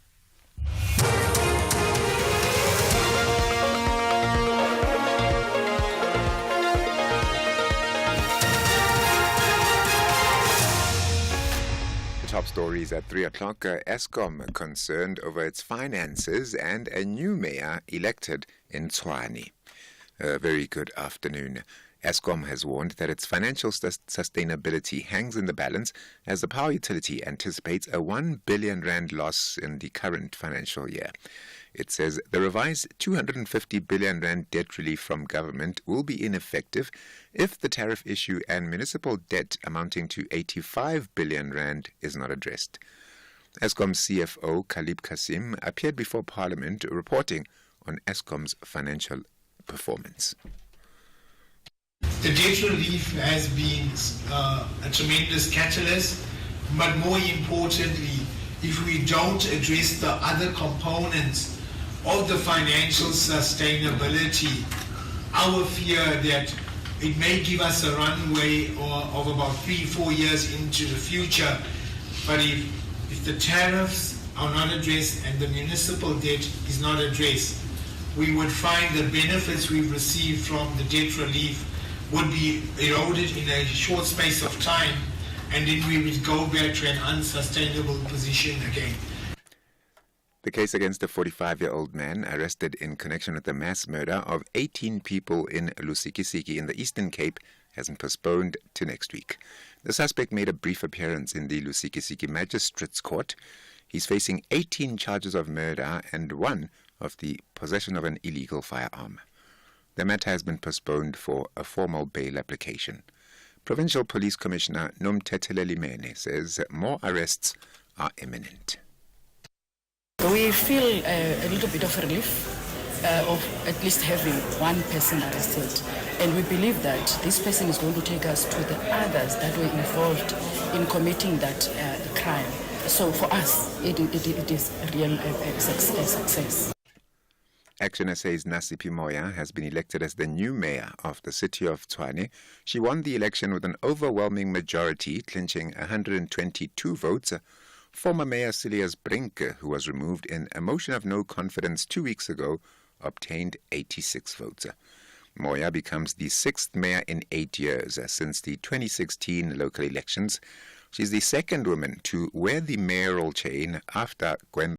Top stories at 3 o'clock. Eskom concerned over its finances and a new mayor elected in Tshwane. Very good afternoon. Eskom has warned that its financial sustainability hangs in the balance as the power utility anticipates a 1 billion rand loss in the current financial year. It says the revised 250 billion rand debt relief from government will be ineffective if the tariff issue and municipal debt amounting to 85 billion rand is not addressed. Eskom CFO Khalib Kasim appeared before Parliament reporting on Eskom's financial performance. The debt relief has been a tremendous catalyst, but more importantly, if we don't address the other components of the financial sustainability, our fear that it may give us a runway of about 3-4 years into the future, but if the tariffs are not addressed and the municipal debt is not addressed, we would find the benefits we've received from the debt relief would be eroded in a short space of time, and then we would go back to an unsustainable position again. The case against a 45-year-old man arrested in connection with the mass murder of 18 people in Lusikisiki in the Eastern Cape has been postponed to next week. The suspect made a brief appearance in the Lusikisiki Magistrates Court. He's facing 18 charges of murder and one of the possession of an illegal firearm. The matter has been postponed for a formal bail application. Provincial Police Commissioner Nomthetele Limene says more arrests are imminent. We feel a little bit of relief of at least having one person arrested, and we believe that this person is going to take us to the others that were involved in committing that crime. So for us, it is a real success. Action SA's Nasipi Moya has been elected as the new mayor of the city of Tshwane. She won the election with an overwhelming majority, clinching 122 votes. Former Mayor Silias Brink, who was removed in a motion of no confidence 2 weeks ago, obtained 86 votes. Moya becomes the 6th mayor in 8 years since the 2016 local elections. She's the second woman to wear the mayoral chain after Gwen